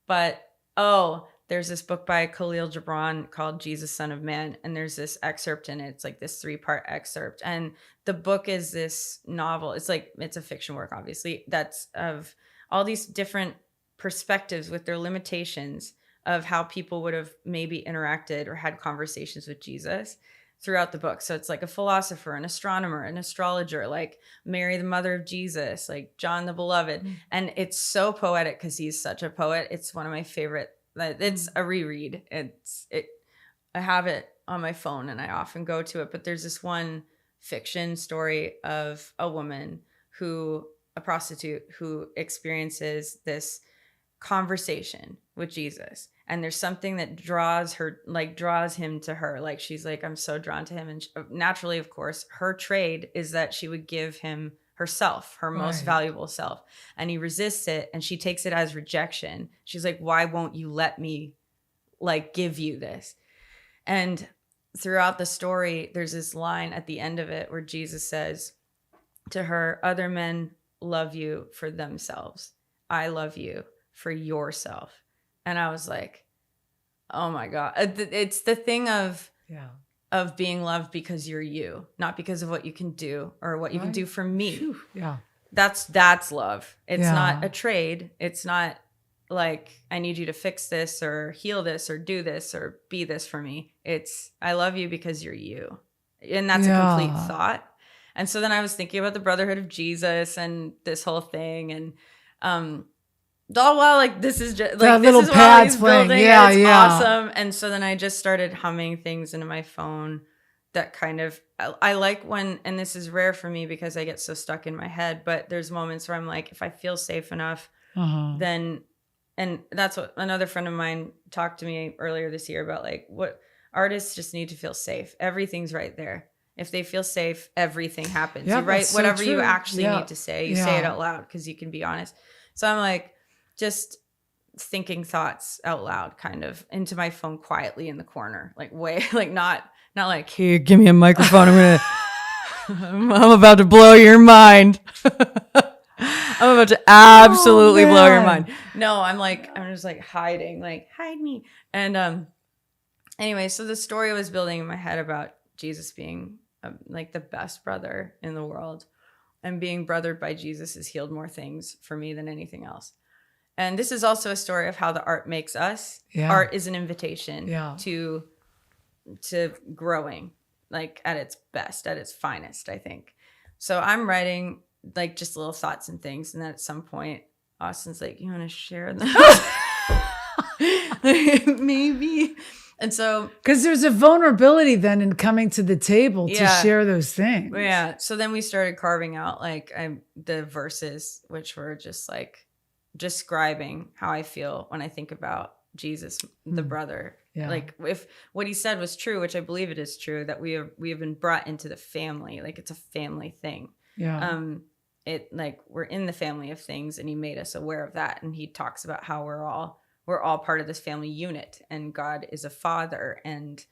but there's this book by Khalil Gibran called Jesus, Son of Man. And there's this excerpt in it. It's like this 3-part excerpt. And the book is this novel. It's like, it's a fiction work, obviously, that's of all these different perspectives with their limitations of how people would have maybe interacted or had conversations with Jesus throughout the book. So it's like a philosopher, an astronomer, an astrologer, like Mary, the mother of Jesus, like John the Beloved. And it's so poetic because he's such a poet. It's one of my favorite. It's a reread. I have it on my phone and I often go to it. But there's this one fiction story of a woman a prostitute who experiences this conversation with Jesus. And there's something that draws him to her. Like, she's like, I'm so drawn to him. And naturally, of course, her trade is that she would give him herself, her most valuable self. And he resists it. And she takes it as rejection. She's like, why won't you let me like give you this? And throughout the story, there's this line at the end of it where Jesus says to her, other men love you for themselves. I love you for yourself. And I was like, oh my God. It's the thing of being loved because you're you, not because of what you can do or what you can do for me. Whew. Yeah. That's love. It's not a trade. It's not like, I need you to fix this or heal this or do this or be this for me. It's, I love you because you're you. And that's a complete thought. And so then I was thinking about the brotherhood of Jesus and this whole thing. And all while like this is just like this is while he's building. Yeah, it's awesome. And so then I just started humming things into my phone that kind of I like when, and this is rare for me because I get so stuck in my head, but there's moments where I'm like, if I feel safe enough, then, and that's what another friend of mine talked to me earlier this year about, like, what artists just need to feel safe. Everything's right there. If they feel safe, everything happens. You write whatever you actually need to say. You say it out loud because you can be honest. So I'm like, just thinking thoughts out loud, kind of into my phone quietly in the corner, like not like, here, give me a microphone. I'm about to blow your mind. I'm about to absolutely blow your mind. No, I'm just like hiding, like, hide me. And anyway, so the story was building in my head about Jesus being like the best brother in the world, and being brothered by Jesus has healed more things for me than anything else. And this is also a story of how the art makes us. Yeah. Art is an invitation to growing, like at its best, at its finest, I think. So I'm writing like just little thoughts and things. And then at some point, Austin's like, you want to share them? Maybe. And so, because there's a vulnerability then in coming to the table to share those things. Yeah. So then we started carving out like the verses, which were just like describing how I feel when I think about Jesus, the brother. Yeah. Like, if what he said was true, which I believe it is true, that we have been brought into the family. Like, it's a family thing. Yeah. It like, we're in the family of things, and he made us aware of that. And he talks about how we're all part of this family unit, and God is a father, and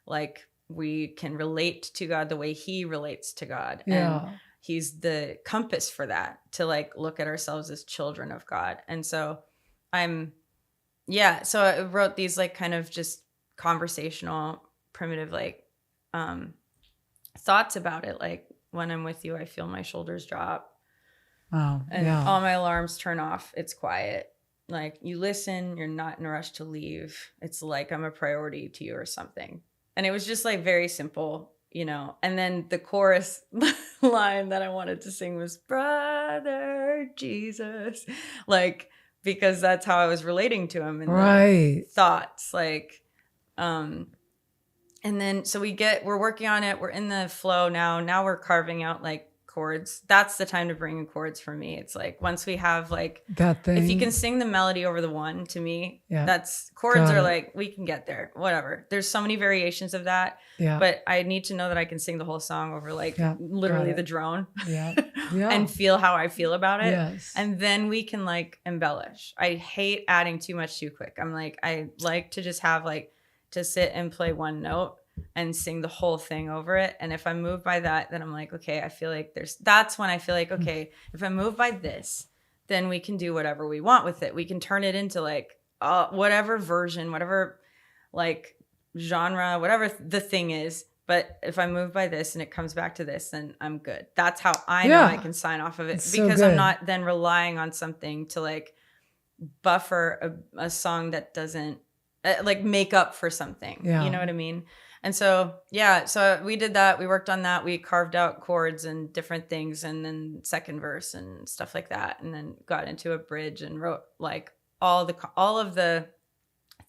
like, we can relate to God the way he relates to God. Yeah. And he's the compass for that, to like look at ourselves as children of God. And so so I wrote these like kind of just conversational, primitive, like thoughts about it. Like, when I'm with you, I feel my shoulders drop. Oh, and all my alarms turn off. It's quiet. Like, you listen, you're not in a rush to leave. It's like I'm a priority to you or something. And it was just like very simple, you know. And then the chorus line that I wanted to sing was, Brother Jesus. Like, because that's how I was relating to him in the thoughts. Like, and then so we're working on it. We're in the flow now. Now we're carving out like chords. That's the time to bring in chords for me. It's like, once we have like that thing, if you can sing the melody over the one, to me, that's chords are like, we can get there, whatever. There's so many variations of that. Yeah. But I need to know that I can sing the whole song over like literally the drone and feel how I feel about it. Yes. And then we can like embellish. I hate adding too much too quick. I'm like, I like to just have like to sit and play one note and sing the whole thing over it. And if I'm moved by that, then I'm like, okay, I feel like that's when I feel like, okay, if I'm moved by this, then we can do whatever we want with it. We can turn it into like whatever version, whatever like genre, whatever the thing is. But if I'm moved by this and it comes back to this, then I'm good. That's how I know I can sign off of it, because I'm not then relying on something to like buffer a song that doesn't like make up for something. Yeah. You know what I mean? And so, yeah, so we did that. We worked on that. We carved out chords and different things, and then second verse and stuff like that. And then got into a bridge and wrote like all of the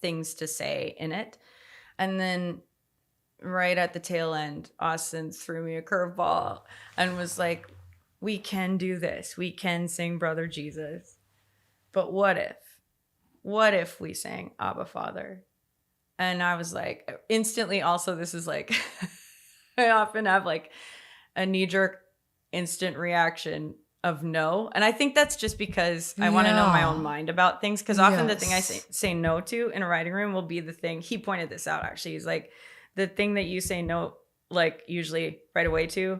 things to say in it. And then right at the tail end, Austin threw me a curveball and was like, we can do this. We can sing Brother Jesus. But what if we sang Abba Father? And I was like, instantly, also, this is like, I often have like a knee-jerk instant reaction of no. And I think that's just because I want to know my own mind about things. Because often the thing I say no to in a writing room will be the thing. He pointed this out, actually. He's like, the thing that you say no, like usually right away to,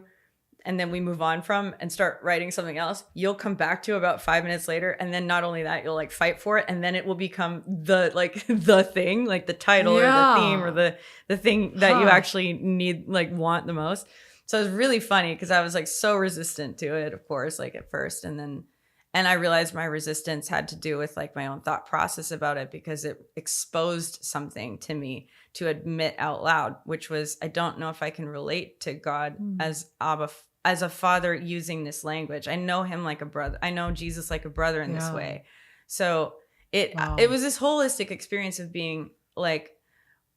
and then we move on from and start writing something else, you'll come back to about 5 minutes later. And then not only that, you'll like fight for it. And then it will become the thing, like the title or the theme or the thing that you actually need, like want the most. So it was really funny because I was like so resistant to it, of course, like at first. And I realized my resistance had to do with like my own thought process about it, because it exposed something to me to admit out loud, which was, I don't know if I can relate to God as a father using this language. I know him like a brother. I know Jesus like a brother in this way. So it was this holistic experience of being like,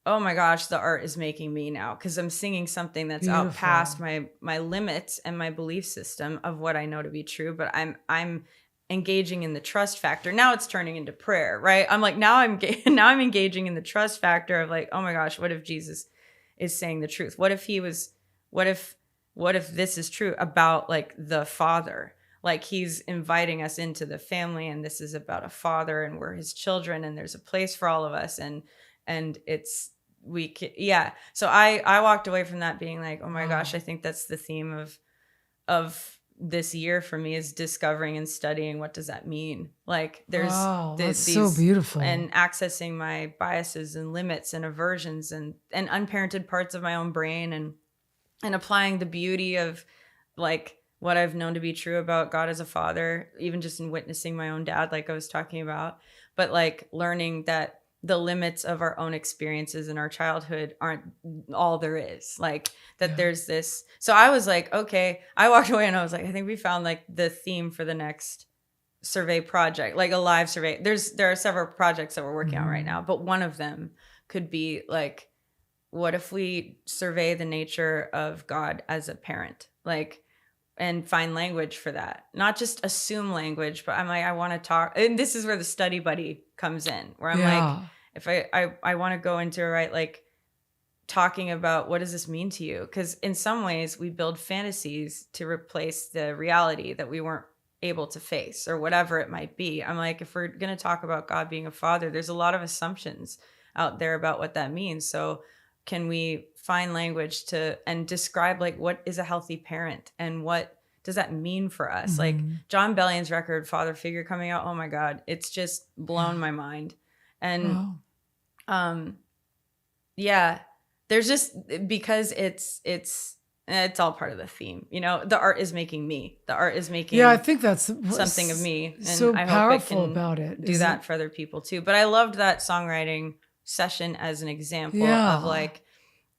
oh my gosh, the art is making me now, because I'm singing something that's out past my limits and my belief system of what I know to be true. But I'm engaging in the trust factor. Now it's turning into prayer, right? I'm like, now I'm engaging in the trust factor of like, oh my gosh, what if Jesus is saying the truth? What if this is true about like the Father? Like he's inviting us into the family, and this is about a father, and we're his children, and there's a place for all of us. And So I walked away from that being like, oh my gosh, I think that's the theme of this year for me, is discovering and studying what does that mean. Like there's that's so beautiful, and accessing my biases and limits and aversions and unparented parts of my own brain, and applying the beauty of like what I've known to be true about God as a father, even just in witnessing my own dad, like I was talking about, but like learning that the limits of our own experiences in our childhood aren't all there is. Like that there's this. So I was like, okay, I walked away and I was like, I think we found like the theme for the next survey project, like a live survey. There are several projects that we're working on right now, but one of them could be like, what if we survey the nature of God as a parent? Like, and find language for that. Not just assume language, but I'm like, I want to talk. And this is where the study buddy comes in, where I'm like, if I want to go into, right, like talking about what does this mean to you? Because in some ways we build fantasies to replace the reality that we weren't able to face, or whatever it might be. I'm like, if we're going to talk about God being a father, there's a lot of assumptions out there about what that means. So can we find language to and describe like what is a healthy parent, and what does that mean for us? Like John Bellion's record, Father Figure, coming out, oh my God, it's just blown my mind. And there's just, because it's all part of the theme, you know. The art is making me. The art is making I think that's something of me, and so I powerful hope it can about it. do that for other people too. But I loved that songwriting session as an example of like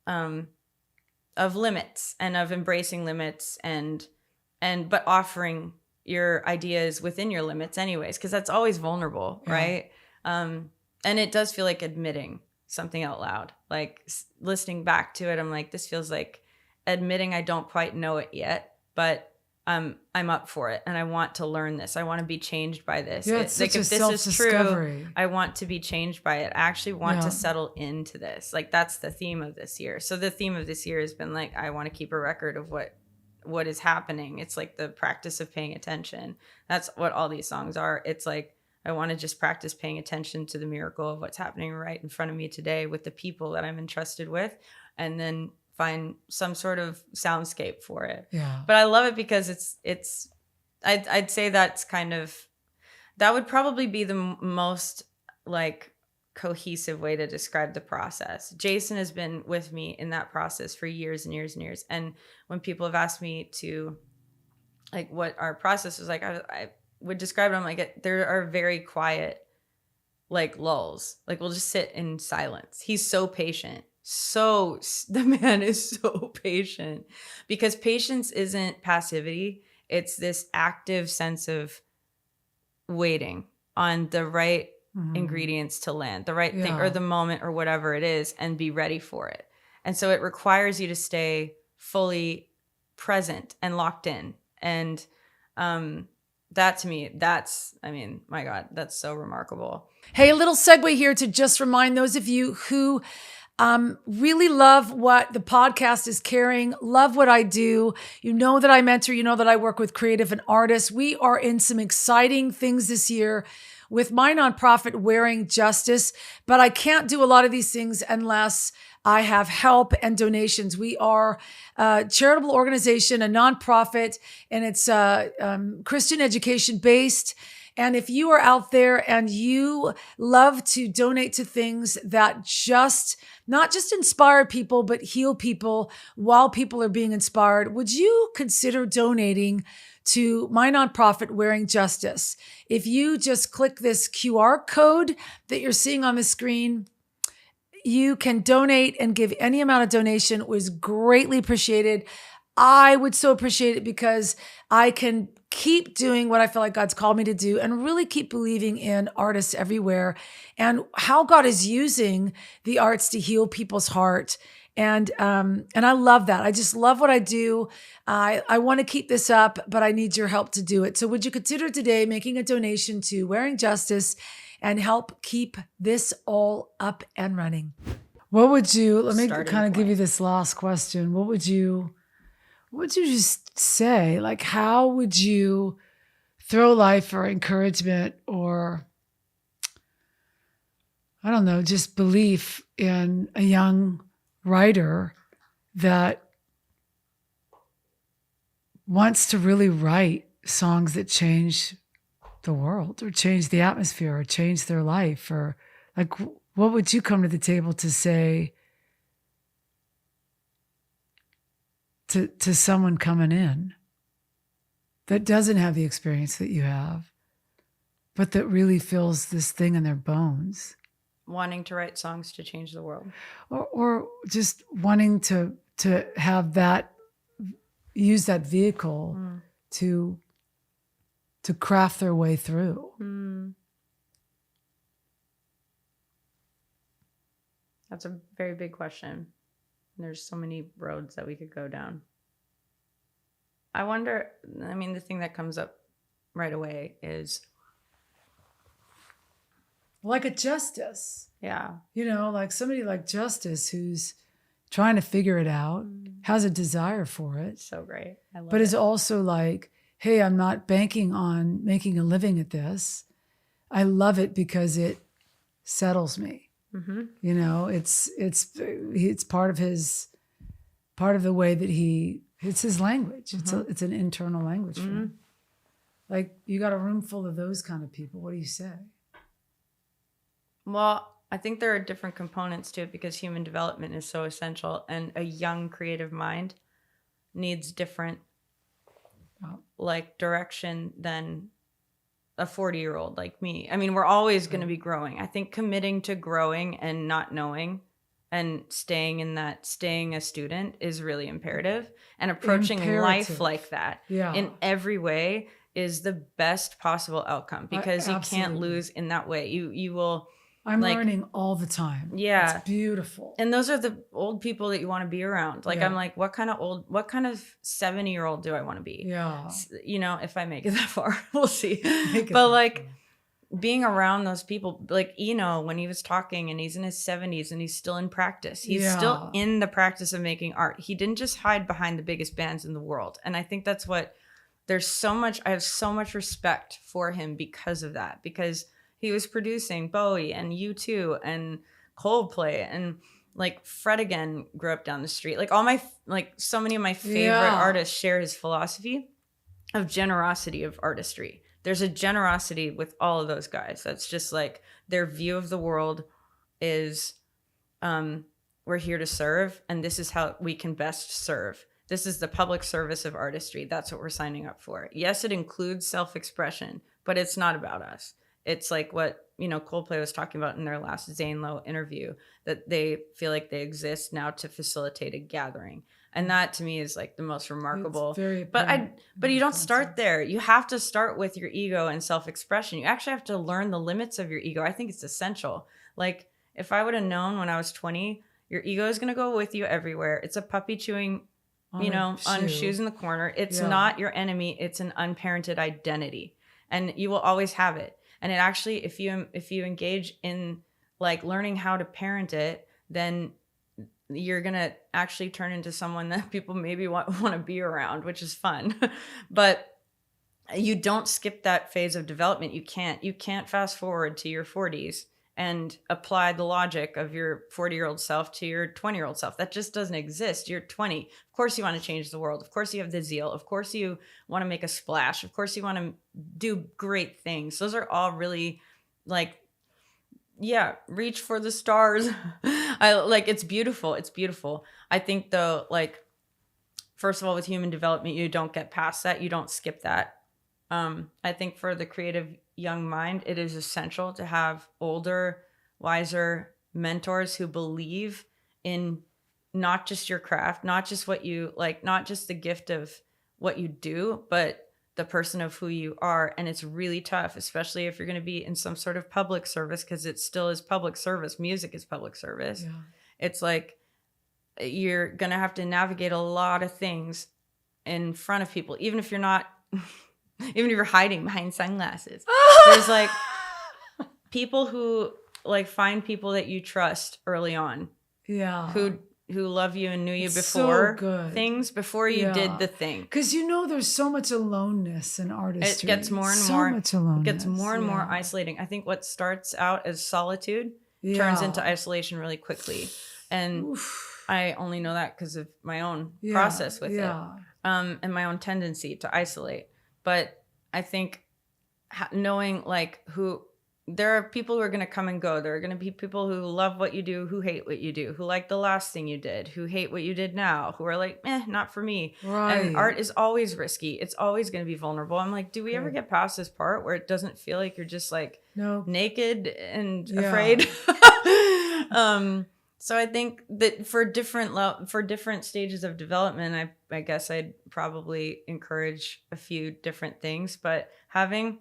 of limits, and of embracing limits, and but offering your ideas within your limits anyways, because that's always vulnerable, right? And it does feel like admitting something out loud. Like listening back to it, I'm like, this feels like admitting I don't quite know it yet, but I'm up for it, and I want to learn this. I want to be changed by this. It's like, such if a this is true, self-discovery. I want to be changed by it. I actually want to settle into this. Like that's the theme of this year. So the theme of this year has been like, I want to keep a record of what is happening. It's like the practice of paying attention. That's what all these songs are. It's like, I want to just practice paying attention to the miracle of what's happening right in front of me today with the people that I'm entrusted with, and then find some sort of soundscape for it. But I love it because I'd say that's that would probably be the most like cohesive way to describe the process. Jason has been with me in that process for years and years and years. And when people have asked me to like what our process was like, I would describe it. I'm like, there are very quiet like lulls. Like we'll just sit in silence. He's so patient. The man is so patient, because patience isn't passivity. It's this active sense of waiting on the right ingredients to land, the right thing or the moment or whatever it is, and be ready for it. And so it requires you to stay fully present and locked in. And that to me, my God, that's so remarkable. Hey, a little segue here to just remind those of you who really love what the podcast is carrying, love what I do. You know that I mentor, you know that I work with creative and artists. We are in some exciting things this year with my nonprofit, Wearing Justice, but I can't do a lot of these things unless I have help and donations. We are a charitable organization, a nonprofit, and it's Christian education based. And if you are out there and you love to donate to things that not just inspire people, but heal people while people are being inspired, would you consider donating to my nonprofit, Wearing Justice? If you just click this QR code that you're seeing on the screen, you can donate and give any amount of donation. It was greatly appreciated. I would so appreciate it because I can keep doing what I feel like God's called me to do and really keep believing in artists everywhere and how God is using the arts to heal people's heart. And I love that. I just love what I do. I want to keep this up, but I need your help to do it. So would you consider today making a donation to Wearing Justice and help keep this all up and running? What would you, let me kind of give you this last question. What would you just say? Like, how would you throw life or encouragement or, I don't know, just belief in a young writer that wants to really write songs that change the world or change the atmosphere or change their life? Or like, what would you come to the table to say to someone coming in that doesn't have the experience that you have, but that really feels this thing in their bones? Wanting to write songs to change the world. Or just wanting to have that, use that vehicle to craft their way through. That's a very big question. There's so many roads that we could go down. I wonder, the thing that comes up right away is like a Justice. Yeah. Like somebody like Justice who's trying to figure it out, has a desire for it. So great. I love it. But is also like, hey, I'm not banking on making a living at this. I love it because it settles me. It's part of the way that it's his language. It's an internal language for him. Like, you got a room full of those kind of people. What do you say? Well, I think there are different components to it because human development is so essential, and a young creative mind needs different direction than a 40-year-old like me. We're always going to be growing. I think committing to growing and not knowing and staying a student is really imperative. And approaching life like that in every way is the best possible outcome, because you can't lose in that way. You will. I'm learning all the time. Yeah. It's beautiful. And those are the old people that you want to be around. Like, I'm like, what kind of 70-year-old do I want to be? Yeah. If I make it that far, we'll see. But being around those people, like, when he was talking and he's in his 70s and he's still in practice, he's still in the practice of making art. He didn't just hide behind the biggest bands in the world. And I think that's what I have so much respect for him because of that, because he was producing Bowie and U2 and Coldplay, and Fred again grew up down the street. So many of my favorite artists share his philosophy of generosity of artistry. There's a generosity with all of those guys. That's just their view of the world is, we're here to serve, and this is how we can best serve. This is the public service of artistry. That's what we're signing up for. Yes, it includes self-expression, but it's not about us. It's like what, Coldplay was talking about in their last Zane Lowe interview, that they feel like they exist now to facilitate a gathering. And that to me is like the most remarkable. It's very but apparent but in you the don't start concept. there. You have to start with your ego and self-expression. You actually have to learn the limits of your ego. I think it's essential. Like if I would have known when I was 20, your ego is going to go with you everywhere. It's a puppy chewing, on shoes in the corner. It's not your enemy. It's an unparented identity, and you will always have it. And it actually, if you engage in like learning how to parent it, then you're going to actually turn into someone that people maybe want to be around, which is fun. But you don't skip that phase of development. You can't fast forward to your 40s and apply the logic of your 40-year-old self to your 20-year-old self. That just doesn't exist. You're 20. Of course you want to change the world. Of course you have the zeal. Of course you want to make a splash. Of course you want to do great things. Those are all really like, yeah, reach for the stars. It's beautiful. It's beautiful. I think though, like, first of all, with human development, you don't get past that. You don't skip that. I think for the creative young mind, it is essential to have older, wiser mentors who believe in not just your craft, not just what you like, not just the gift of what you do, but the person of who you are. And it's really tough, especially if you're going to be in some sort of public service, because it still is public service. Music is public service. Yeah. It's like you're going to have to navigate a lot of things in front of people, even if you're not... Even if you're hiding behind sunglasses. There's like people who like find people that you trust early on. Yeah. Who love you and knew you It's before so good. things, before you did the thing. Because there's so much aloneness in artistry. It gets more and so more. much aloneness. It gets more and more isolating. I think what starts out as solitude turns into isolation really quickly. And I only know that because of my own process with it. And my own tendency to isolate. But I think knowing like there are people who are going to come and go. There are going to be people who love what you do, who hate what you do, who like the last thing you did, who hate what you did now, who are like, not for me. Right. And art is always risky. It's always going to be vulnerable. I'm like, do we ever get past this part where it doesn't feel like you're just like naked and afraid? So I think that for different stages of development, I guess I'd probably encourage a few different things, but having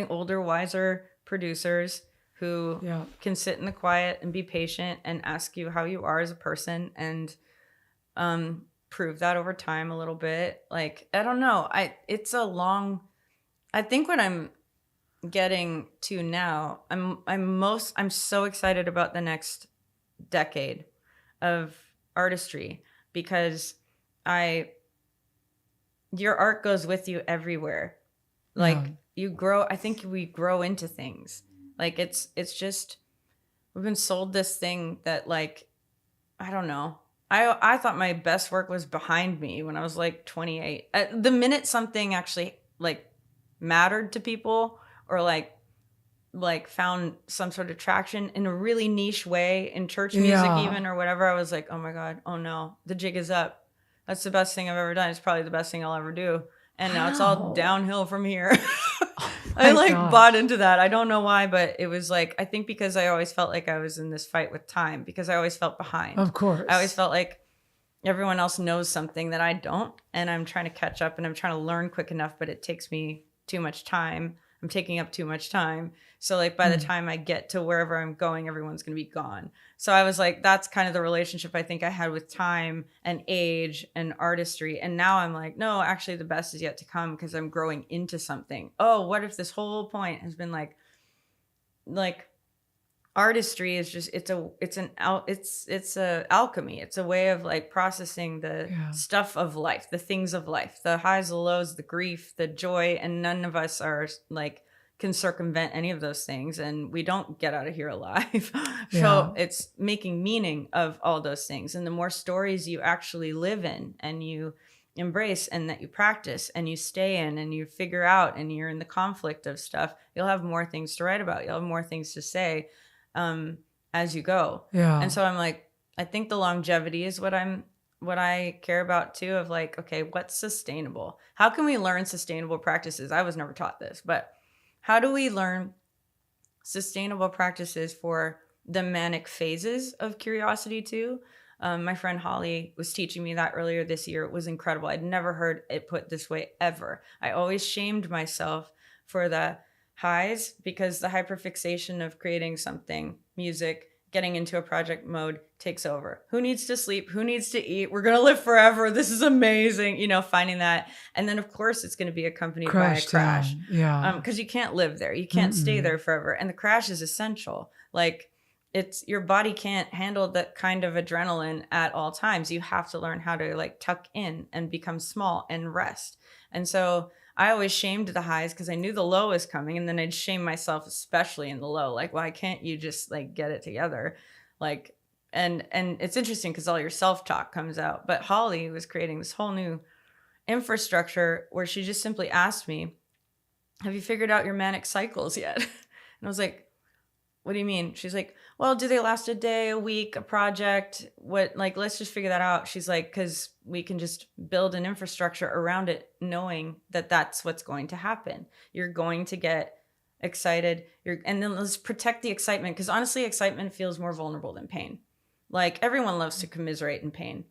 older, wiser producers who can sit in the quiet and be patient and ask you how you are as a person and prove that over time a little bit. Like, I don't know. I think what I'm getting to now, I'm so excited about the next decade of artistry because your art goes with you everywhere. Like you grow, I think we grow into things. Like it's just, we've been sold this thing that like, I don't know. I thought my best work was behind me when I was like 28. The minute something actually like mattered to people or like found some sort of traction in a really niche way in church music even or whatever, I was like, oh my God, oh no, the jig is up. That's the best thing I've ever done. It's probably the best thing I'll ever do. And now it's all downhill from here. I bought into that. I don't know why, but it was like, I think because I always felt like I was in this fight with time because I always felt behind. Of course. I always felt like everyone else knows something that I don't. And I'm trying to catch up and I'm trying to learn quick enough, but it takes me too much time. I'm taking up too much time. So like by the time I get to wherever I'm going, everyone's going to be gone. So I was like, that's kind of the relationship I think I had with time and age and artistry. And now I'm like, no, actually the best is yet to come because I'm growing into something. Oh, what if this whole point has been like artistry is just, it's a alchemy. It's a way of like processing the stuff of life, the things of life, the highs, the lows, the grief, the joy. And none of us are like, can circumvent any of those things and we don't get out of here alive. So it's making meaning of all those things. And the more stories you actually live in and you embrace and that you practice and you stay in and you figure out and you're in the conflict of stuff, you'll have more things to write about. You'll have more things to say as you go. And so I'm like, I think the longevity is what I care about too, of like, okay, what's sustainable? How can we learn sustainable practices? I was never taught this, but how do we learn sustainable practices for the manic phases of curiosity too? My friend Holly was teaching me that earlier this year. It was incredible. I'd never heard it put this way ever. I always shamed myself for the highs because the hyperfixation of creating something, music, getting into a project mode takes over. Who needs to sleep? Who needs to eat? We're going to live forever. This is amazing. Finding that. And then of course it's going to be accompanied by a crash. Down. Yeah. Because you can't live there. You can't stay there forever. And the crash is essential. Like it's your body can't handle that kind of adrenaline at all times. You have to learn how to like tuck in and become small and rest. And so I always shamed the highs because I knew the low was coming, and then I'd shame myself, especially in the low. Like, why can't you just like get it together? Like, and it's interesting because all your self-talk comes out. But Holly was creating this whole new infrastructure where she just simply asked me, have you figured out your manic cycles yet? And I was like, what do you mean? She's like, well, do they last a day, a week, a project? What, like, let's just figure that out. She's like, because we can just build an infrastructure around it, knowing that that's what's going to happen. You're going to get excited. And then let's protect the excitement. Because honestly, excitement feels more vulnerable than pain. Like everyone loves to commiserate in pain.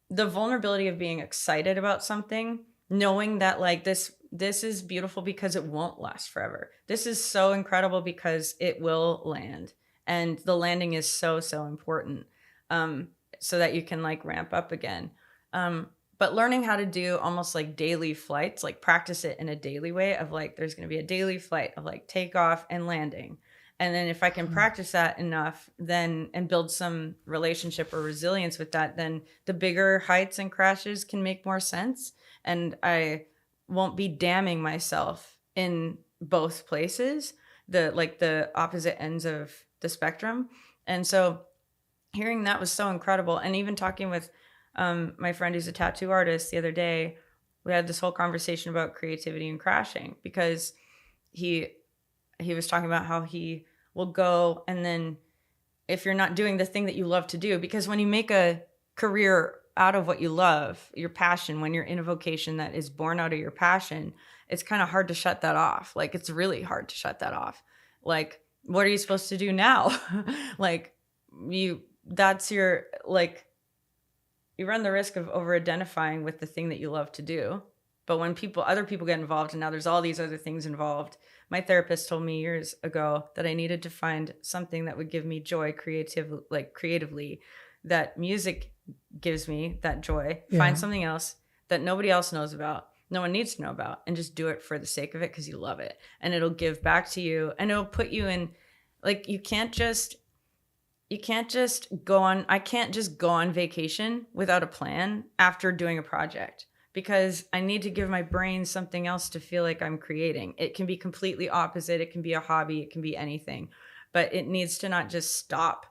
The vulnerability of being excited about something, knowing that like this is beautiful because it won't last forever. This is so incredible because it will land. And the landing is so, so important so that you can like ramp up again. But learning how to do almost like daily flights, like practice it in a daily way of like, there's going to be a daily flight of like takeoff and landing. And then if I can practice that enough, then and build some relationship or resilience with that, then the bigger heights and crashes can make more sense. And I won't be damning myself in both places, the opposite ends of the spectrum. And so hearing that was so incredible. And even talking with my friend who's a tattoo artist the other day, we had this whole conversation about creativity and crashing, because he was talking about how he will go, and then if you're not doing the thing that you love to do, because when you make a career out of what you love, your passion, when you're in a vocation that is born out of your passion, it's kind of hard to shut that off. Like it's really hard to shut that off. Like, what are you supposed to do now? Like you run the risk of over identifying with the thing that you love to do. But when other people get involved, and now there's all these other things involved. My therapist told me years ago that I needed to find something that would give me joy creatively, that music gives me that joy. Yeah. Find something else that nobody else knows about, no one needs to know about, and just do it for the sake of it because you love it. And it'll give back to you, and it'll put you in, like, I can't just go on vacation without a plan after doing a project, because I need to give my brain something else to feel like I'm creating. It can be completely opposite. It can be a hobby. It can be anything, but it needs to not just stop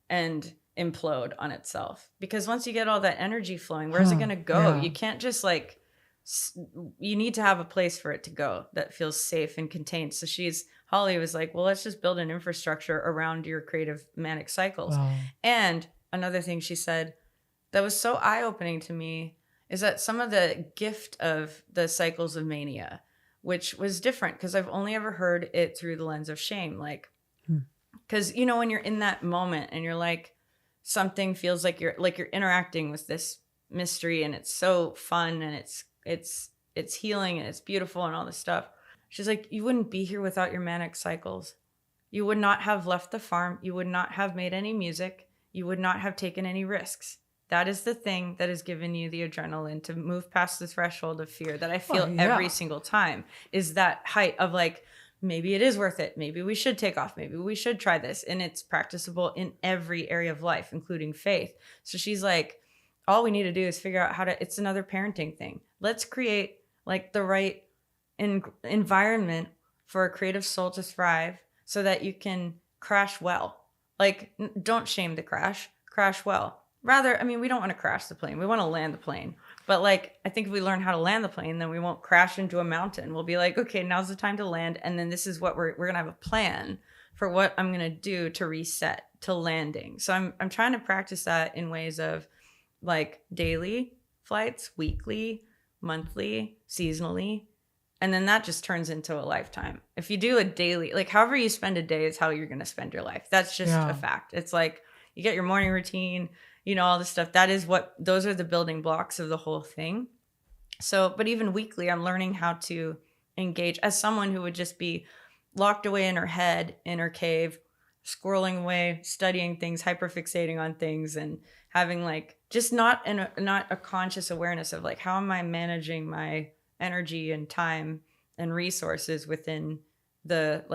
and implode on itself, because once you get all that energy flowing, where's it going to go? Yeah. You can't just you need to have a place for it to go that feels safe and contained. So Holly was like, well, let's just build an infrastructure around your creative manic cycles. Wow. And another thing she said that was so eye-opening to me is that some of the gift of the cycles of mania, which was different because I've only ever heard it through the lens of shame. Like, because, when you're in that moment and you're like, something feels like you're interacting with this mystery, and it's so fun, and it's healing, and it's beautiful, and all this stuff. She's like, you wouldn't be here without your manic cycles. You would not have left the farm. You would not have made any music. You would not have taken any risks. That is the thing that has given you the adrenaline to move past the threshold of fear that I feel every single time, is that height of like, maybe it is worth it. Maybe we should take off. Maybe we should try this. And it's practicable in every area of life, including faith. So she's like, all we need to do is figure out it's another parenting thing. Let's create like the right environment for a creative soul to thrive so that you can crash well. Like, don't shame the crash well. Rather, we don't want to crash the plane. We want to land the plane. But like, I think if we learn how to land the plane, then we won't crash into a mountain. We'll be like, okay, now's the time to land. And then this is what we're going to have a plan for what I'm going to do to reset to landing. So I'm trying to practice that in ways of like daily flights, weekly, monthly, seasonally, And then that just turns into a lifetime. If you do a daily, like however you spend a day is how you're going to spend your life. That's just a fact. It's like you get your morning routine, you know, all this stuff. Those are the building blocks of the whole thing. So, but even weekly, I'm learning how to engage as someone who would just be locked away in her head, in her cave, scrolling away, studying things, hyperfixating on things, and having like just not a conscious awareness of like, how am I managing my energy and time and resources within the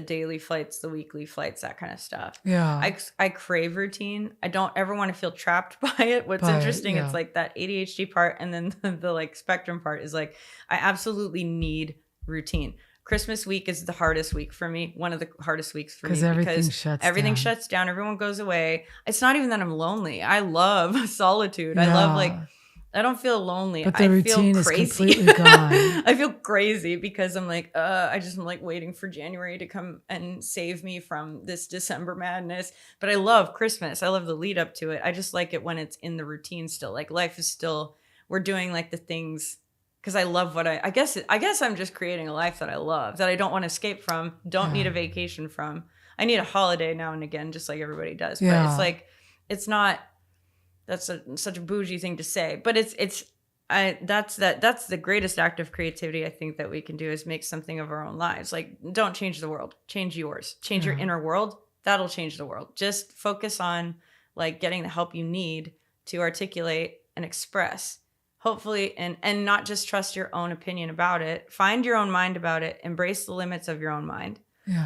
daily flights, the weekly flights, that kind of stuff. Yeah. I crave routine. I don't ever want to feel trapped by it. What's interesting, it's like that ADHD part, and then the like spectrum part is like, I absolutely need routine. Christmas week is the hardest week for me. One of the hardest weeks for me because everything shuts down. Everyone goes away. It's not even that I'm lonely. I love solitude. I love like, I don't feel lonely. But the routine is completely gone. I feel crazy because I'm like, I'm like waiting for January to come and save me from this December madness. But I love Christmas. I love the lead up to it. I just like it when it's in the routine still. Like life is still, we're doing like the things because I love what I guess I'm just creating a life that I love, that I don't want to escape from, don't need a vacation from. I need a holiday now and again, just like everybody does. But it's like, it's not, that's such a bougie thing to say, but that's the greatest act of creativity I think that we can do, is make something of our own lives. Like, don't change the world, change yours, change your inner world. That'll change the world. Just focus on like getting the help you need to articulate and express, hopefully, and not just trust your own opinion about it. Find your own mind about it, embrace the limits of your own mind,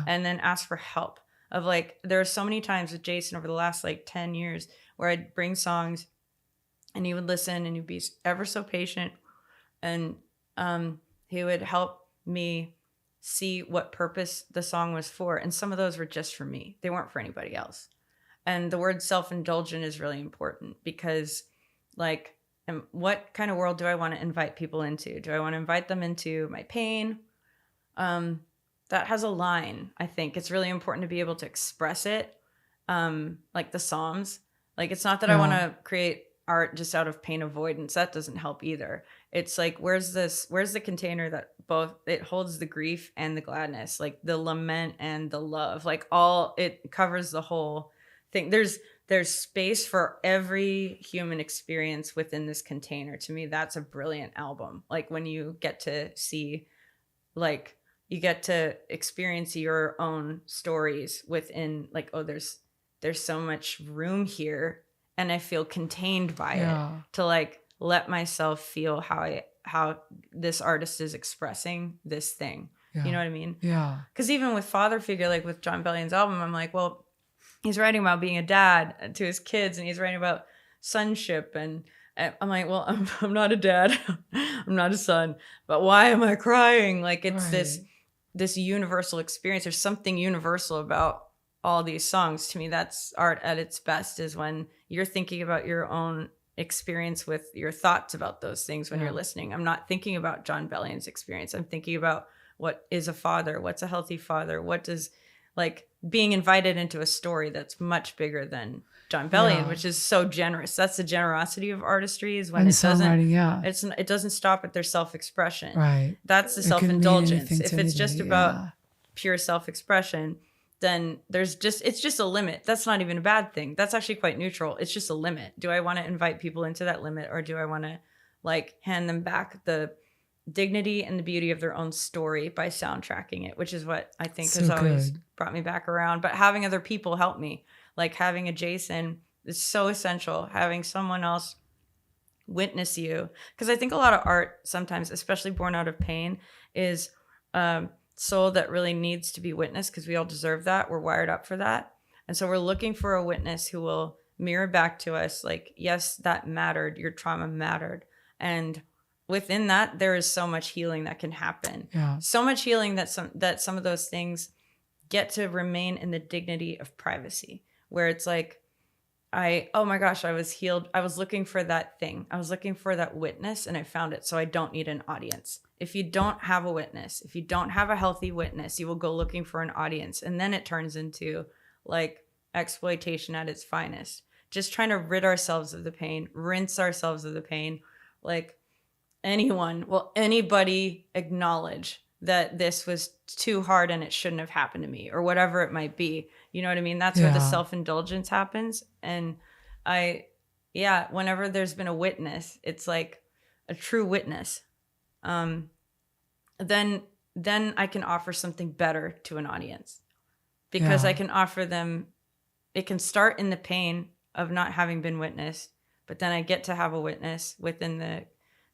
and then ask for help. Of like, there are so many times with Jason over the last like 10 years where I'd bring songs and he would listen and he'd be ever so patient, and he would help me see what purpose the song was for. And some of those were just for me. They weren't for anybody else. And the word self-indulgent is really important because like, what kind of world do I want to invite people into? Do I want to invite them into my pain? That has a line. I think it's really important to be able to express it. Like the Psalms. Like, it's not that I want to create art just out of pain avoidance. That doesn't help either. It's like, where's the container that both, it holds the grief and the gladness, like the lament and the love, like all, it covers the whole thing. There's space for every human experience within this container. To me, that's a brilliant album. Like when you get to see, like you get to experience your own stories within, like, oh, there's so much room here and I feel contained by it, to like let myself feel how this artist is expressing this thing. You know what I mean? Yeah. Because even with father figure, like with John Bellion's album, I'm like, well, he's writing about being a dad to his kids, and he's writing about sonship. And I'm like, well, I'm not a dad. I'm not a son. But why am I crying? Like, it's this universal experience. There's something universal about all these songs. To me, that's art at its best, is when you're thinking about your own experience with your thoughts about those things when you're listening. I'm not thinking about John Bellion's experience. I'm thinking about what is a father? What's a healthy father? What does, like, being invited into a story that's much bigger than John Bellion, which is so generous. That's the generosity of artistry, is when it doesn't stop at their self-expression. Right. That's the self-indulgence. If it's just about pure self-expression, then it's just a limit. That's not even a bad thing. That's actually quite neutral. It's just a limit. Do I want to invite people into that limit, or do I want to like hand them back the dignity and the beauty of their own story by soundtracking it, which is what I think has always brought me back around. But having other people help me, like having a Jason, is so essential. Having someone else witness you, because I think a lot of art sometimes, especially born out of pain, is soul that really needs to be witnessed, because we all deserve that. We're wired up for that. And so we're looking for a witness who will mirror back to us like, yes, that mattered. Your trauma mattered. And within that, there is so much healing that can happen. Yeah. So much healing that some of those things get to remain in the dignity of privacy, where it's like, oh my gosh, I was healed. I was looking for that thing. I was looking for that witness, and I found it. So I don't need an audience. If you don't have a witness, if you don't have a healthy witness, you will go looking for an audience. And then it turns into like exploitation at its finest. Just trying to rid ourselves of the pain, rinse ourselves of the pain. Like, anybody acknowledge that this was too hard and it shouldn't have happened to me, or whatever it might be. You know what I mean? That's where the self-indulgence happens. And whenever there's been a witness, it's like a true witness. Then I can offer something better to an audience, because I can offer them, it can start in the pain of not having been witnessed, but then I get to have a witness within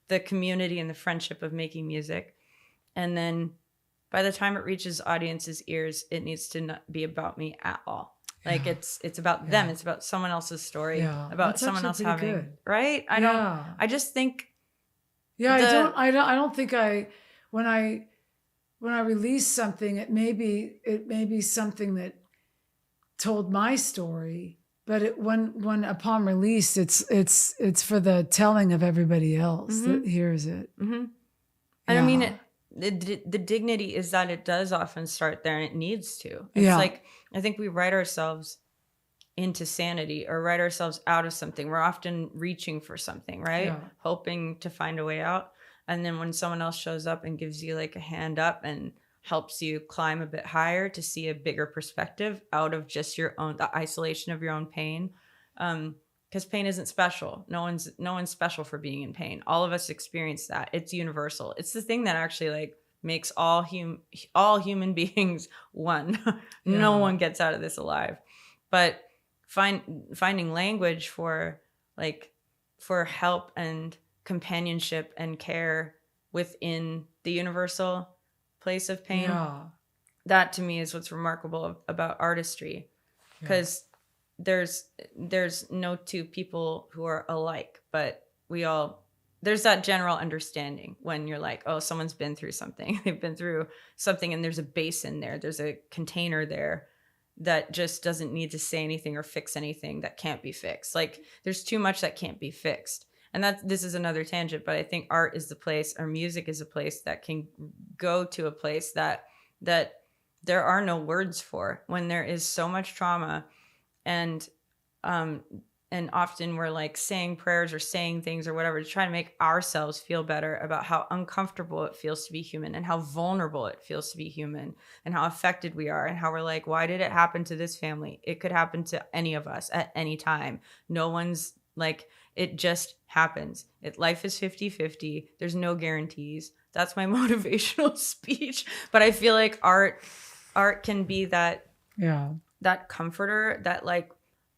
the community and the friendship of making music. And then by the time it reaches audience's ears, it needs to not be about me at all. Like it's about them. It's about someone else's story, about that's someone else having, good. Right? I just think. Yeah. I don't think when I release something, it may be something that told my story, but when upon release, it's for the telling of everybody else that hears it. And I mean, the dignity is that it does often start there, and it needs to. It's like, I think we write ourselves into sanity or write ourselves out of something. We're often reaching for something, right? Hoping to find a way out. And then when someone else shows up and gives you like a hand up and helps you climb a bit higher to see a bigger perspective out of just the isolation of your own pain. Because pain isn't special. No one's special for being in pain. All of us experience that. It's universal. It's the thing that actually like makes all human beings one. No one gets out of this alive. But finding language for help and companionship and care within the universal place of pain. That to me is what's remarkable about artistry, because there's no two people who are alike, but there's that general understanding when you're like, oh, someone's been through something. They've been through something, and there's a basin there. There's a container there that just doesn't need to say anything or fix anything that can't be fixed. Like, there's too much that can't be fixed. And this is another tangent, but I think art is the place, or music is a place that can go to a place that there are no words for when there is so much trauma. And often we're like saying prayers or saying things or whatever to try to make ourselves feel better about how uncomfortable it feels to be human, and how vulnerable it feels to be human, and how affected we are, and how we're like, why did it happen to this family? It could happen to any of us at any time. No one's like, it just happens. Life is 50-50. There's no guarantees. That's my motivational speech. But I feel like art can be that comforter, that like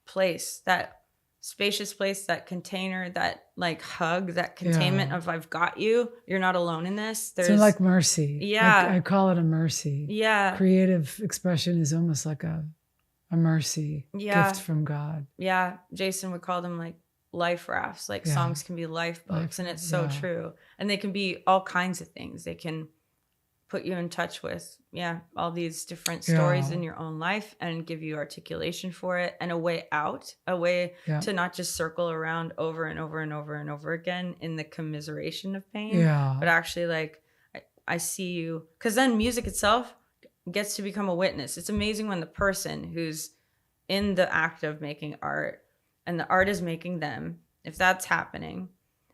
place, that spacious place, that container, that like hug, that containment of I've got you. You're not alone in this. There's like mercy. Yeah. I call it a mercy. Yeah. Creative expression is almost like a mercy gift from God. Yeah. Jason would call them like life rafts. Like songs can be life books, and it's so true. And they can be all kinds of things. They can put you in touch with all these different stories in your own life, and give you articulation for it, and a way out, a way to not just circle around over and over and over and over again in the commiseration of pain, but actually like, I see you. Because then music itself gets to become a witness. It's amazing when the person who's in the act of making art and the art is making them, if that's happening,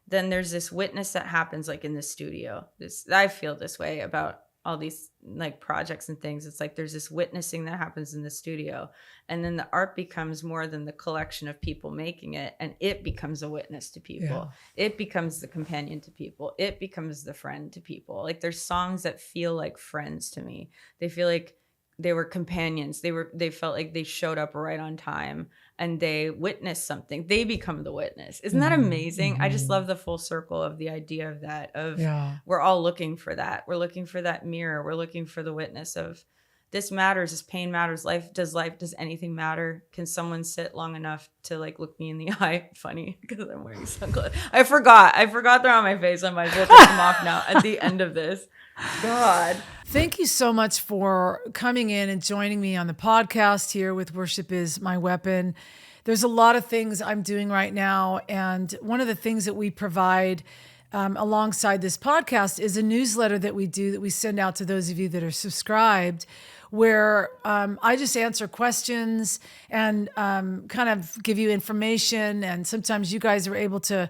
then there's this witness that happens like in the studio. I feel this way about all these like projects and things. It's like there's this witnessing that happens in the studio, and then the art becomes more than the collection of people making it, and it becomes a witness to people. It becomes the companion to people. It becomes the friend to people. Like, there's songs that feel like friends to me. They feel like they were companions. They felt like they showed up right on time, and they witnessed something. They become the witness. Isn't that amazing? I just love the full circle of the idea of that, we're all looking for that. We're looking for that mirror. We're looking for the witness of this matters, this pain matters. Does anything matter? Can someone sit long enough to like look me in the eye? Funny, because I'm wearing sunglasses. I forgot they're on my face. I might as well take them off now at the end of this. God. Thank you so much for coming in and joining me on the podcast here with Worship is My Weapon. There's a lot of things I'm doing right now, and one of the things that we provide alongside this podcast is a newsletter that we do, that we send out to those of you that are subscribed, where I just answer questions and kind of give you information, and sometimes you guys are able to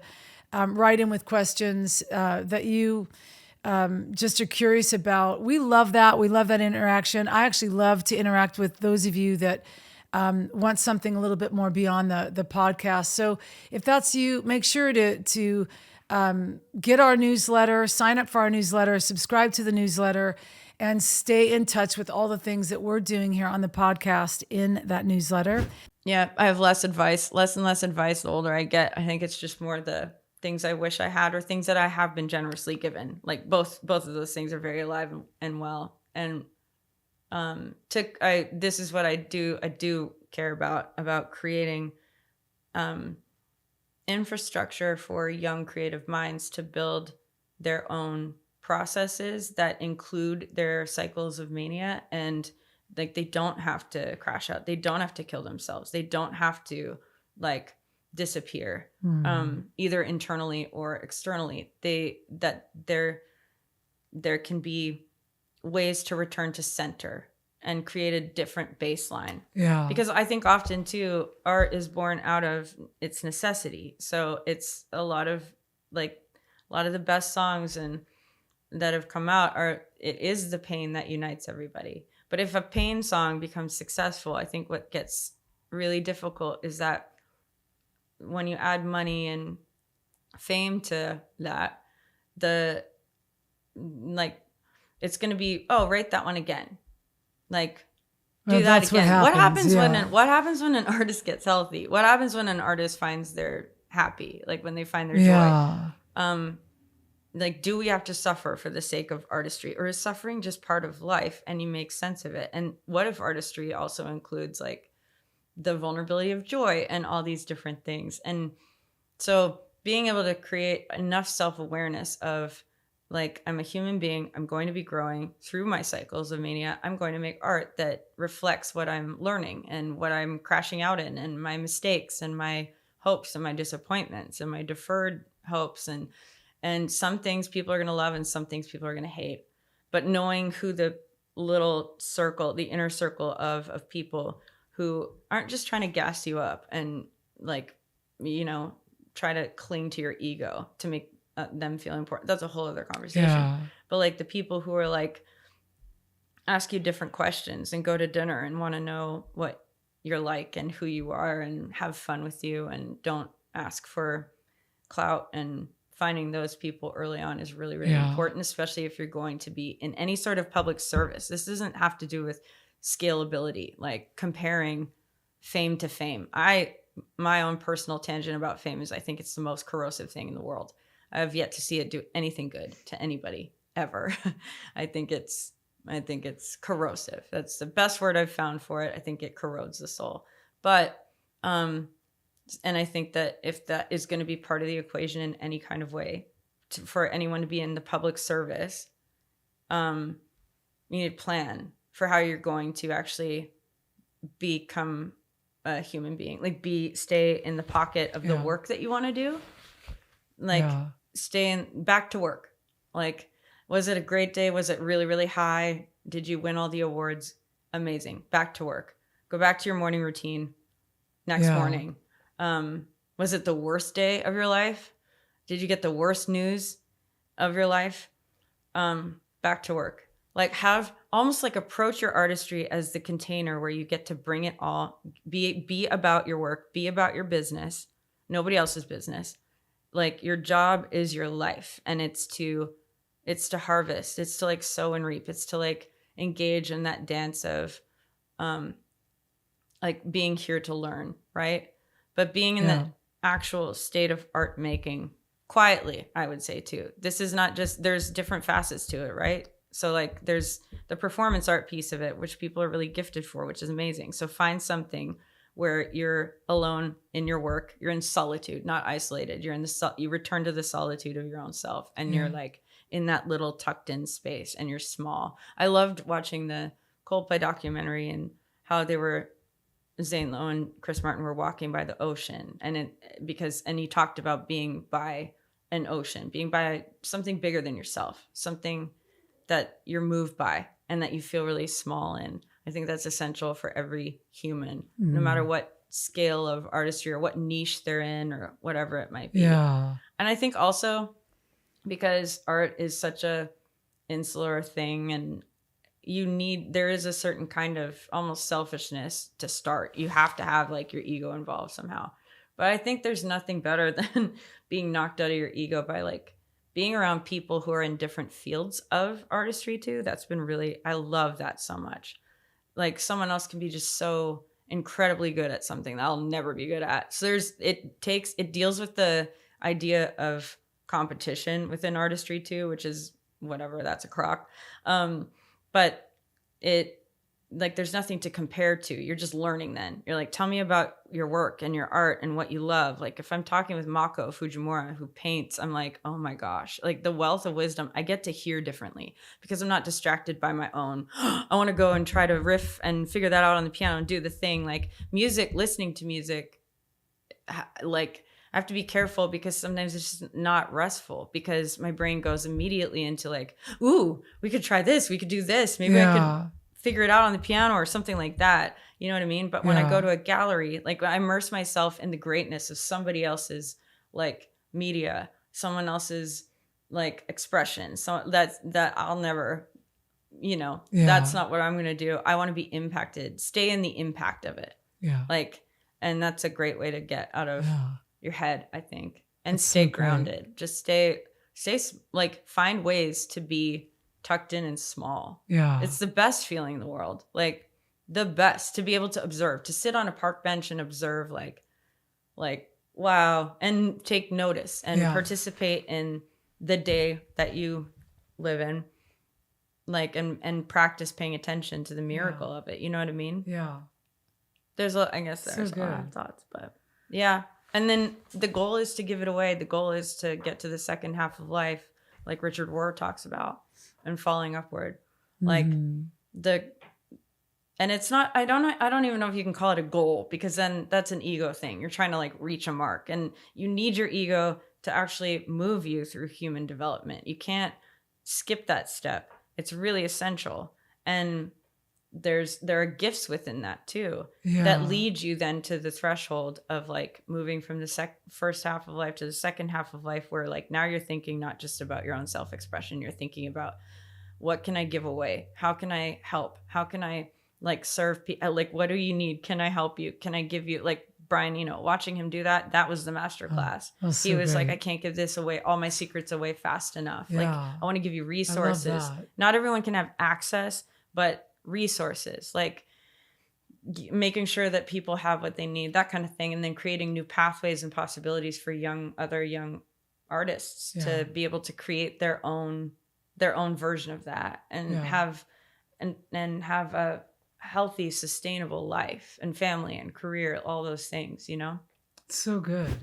write in with questions that you just are curious about. We love that. We love that interaction. I actually love to interact with those of you that want something a little bit more beyond the podcast. So if that's you, make sure to get our newsletter, sign up for our newsletter, subscribe to the newsletter, and stay in touch with all the things that we're doing here on the podcast in that newsletter. Yeah, I have less and less advice the older I get. I think it's just more the things I wish I had or things that I have been generously given. Like both of those things are very alive and well. And this is what I do care about creating infrastructure for young creative minds to build their own processes that include their cycles of mania, and like they don't have to crash out, they don't have to kill themselves, they don't have to like disappear either internally or externally. There can be ways to return to center and create a different baseline. Yeah. Because I think often too, art is born out of its necessity. So it's a lot of the best songs and that have come out it is the pain that unites everybody. But if a pain song becomes successful, I think what gets really difficult is that when you add money and fame to that, it's going to be, write that one again. Like, do that again. What happens when an artist gets healthy? What happens when an artist finds they're happy? Like when they find their joy? Like, do we have to suffer for the sake of artistry, or is suffering just part of life and you make sense of it? And what if artistry also includes like the vulnerability of joy and all these different things? And so being able to create enough self-awareness of like, I'm a human being, I'm going to be growing through my cycles of mania. I'm going to make art that reflects what I'm learning and what I'm crashing out in, and my mistakes and my hopes and my disappointments and my deferred hopes. And some things people are going to love and some things people are going to hate. But knowing who the little circle, the inner circle of people who aren't just trying to gas you up and like, try to cling to your ego to make them feel important. That's a whole other conversation. Yeah. But like the people who are like, ask you different questions and go to dinner and want to know what you're like and who you are and have fun with you and don't ask for clout, and finding those people early on is really, really important, especially if you're going to be in any sort of public service. This doesn't have to do with scalability, like comparing fame to fame. My own personal tangent about fame is I think it's the most corrosive thing in the world. I have yet to see it do anything good to anybody ever. I think it's corrosive. That's the best word I've found for it. I think it corrodes the soul. But and I think that if that is going to be part of the equation in any kind of way, for anyone to be in the public service, you need a plan for how you're going to actually become a human being. Like stay in the pocket of the work that you want to do. Like back to work. Like, was it a great day? Was it really, really high? Did you win all the awards? Amazing. Back to work. Go back to your morning routine next morning. Was it the worst day of your life? Did you get the worst news of your life? Back to work. Like approach your artistry as the container where you get to bring it all, be about your work, be about your business, nobody else's business. Like your job is your life, and it's to harvest, it's to like sow and reap, it's to like engage in that dance of like being here to learn, right? But being in the actual state of art making quietly, I would say too. This is not just, there's different facets to it, right? So like there's the performance art piece of it, which people are really gifted for, which is amazing. So find something where you're alone in your work, you're in solitude, not isolated. You're in you return to the solitude of your own self, and you're like in that little tucked in space, and you're small. I loved watching the Coldplay documentary and how Zane Lowe and Chris Martin were walking by the ocean, and he talked about being by an ocean, being by something bigger than yourself, something that you're moved by and that you feel really small in. I think that's essential for every human, no matter what scale of artistry or what niche they're in or whatever it might be. Yeah. And I think also because art is such a insular thing, and there is a certain kind of almost selfishness to start. You have to have like your ego involved somehow. But I think there's nothing better than being knocked out of your ego by like being around people who are in different fields of artistry too. That's been really, I love that so much. Like someone else can be just so incredibly good at something that I'll never be good at. So it deals with the idea of competition within artistry too, which is whatever, that's a crock. But it, like, there's nothing to compare to. You're just learning then. You're like, tell me about your work and your art and what you love. Like if I'm talking with Mako Fujimura, who paints, I'm like, oh my gosh, like the wealth of wisdom I get to hear differently because I'm not distracted by my own, I want to go and try to riff and figure that out on the piano and do the thing. Like music, listening to music, like I have to be careful because sometimes it's just not restful because my brain goes immediately into like, ooh, we could try this. We could do this. Maybe I could figure it out on the piano or something like that. You know what I mean? But when I go to a gallery, like I immerse myself in the greatness of somebody else's like media, someone else's like expression. So that I'll never, that's not what I'm going to do. I want to be impacted, stay in the impact of it. Yeah. Like, and that's a great way to get out of your head, I think, and That's stay so grounded. great. Just stay like find ways to be tucked in and small. Yeah. It's the best feeling in the world. Like the best to be able to observe, to sit on a park bench and observe like wow, and take notice and participate in the day that you live in. Like and practice paying attention to the miracle of it. You know what I mean? Yeah. I guess there's a lot of thoughts, but yeah. And then the goal is to give it away. The goal is to get to the second half of life, like Richard Rohr talks about, and falling upward. Like and it's not, I don't even know if you can call it a goal because then that's an ego thing. You're trying to like reach a mark and you need your ego to actually move you through human development. You can't skip that step. It's really essential. And there are gifts within that too that lead you then to the threshold of like moving from the first half of life to the second half of life, where like now you're thinking not just about your own self-expression, you're thinking about what can I give away, how can I help, how can I like serve people, like what do you need, can I help you, can I give you, like Brian, watching him do that was the master class. He was like, I can't give this away, all my secrets away fast enough. Like I want to give you resources. Not everyone can have access, but resources, like making sure that people have what they need, that kind of thing, and then creating new pathways and possibilities for other young artists to be able to create their own version of that and have a healthy, sustainable life and family and career, all those things, So good.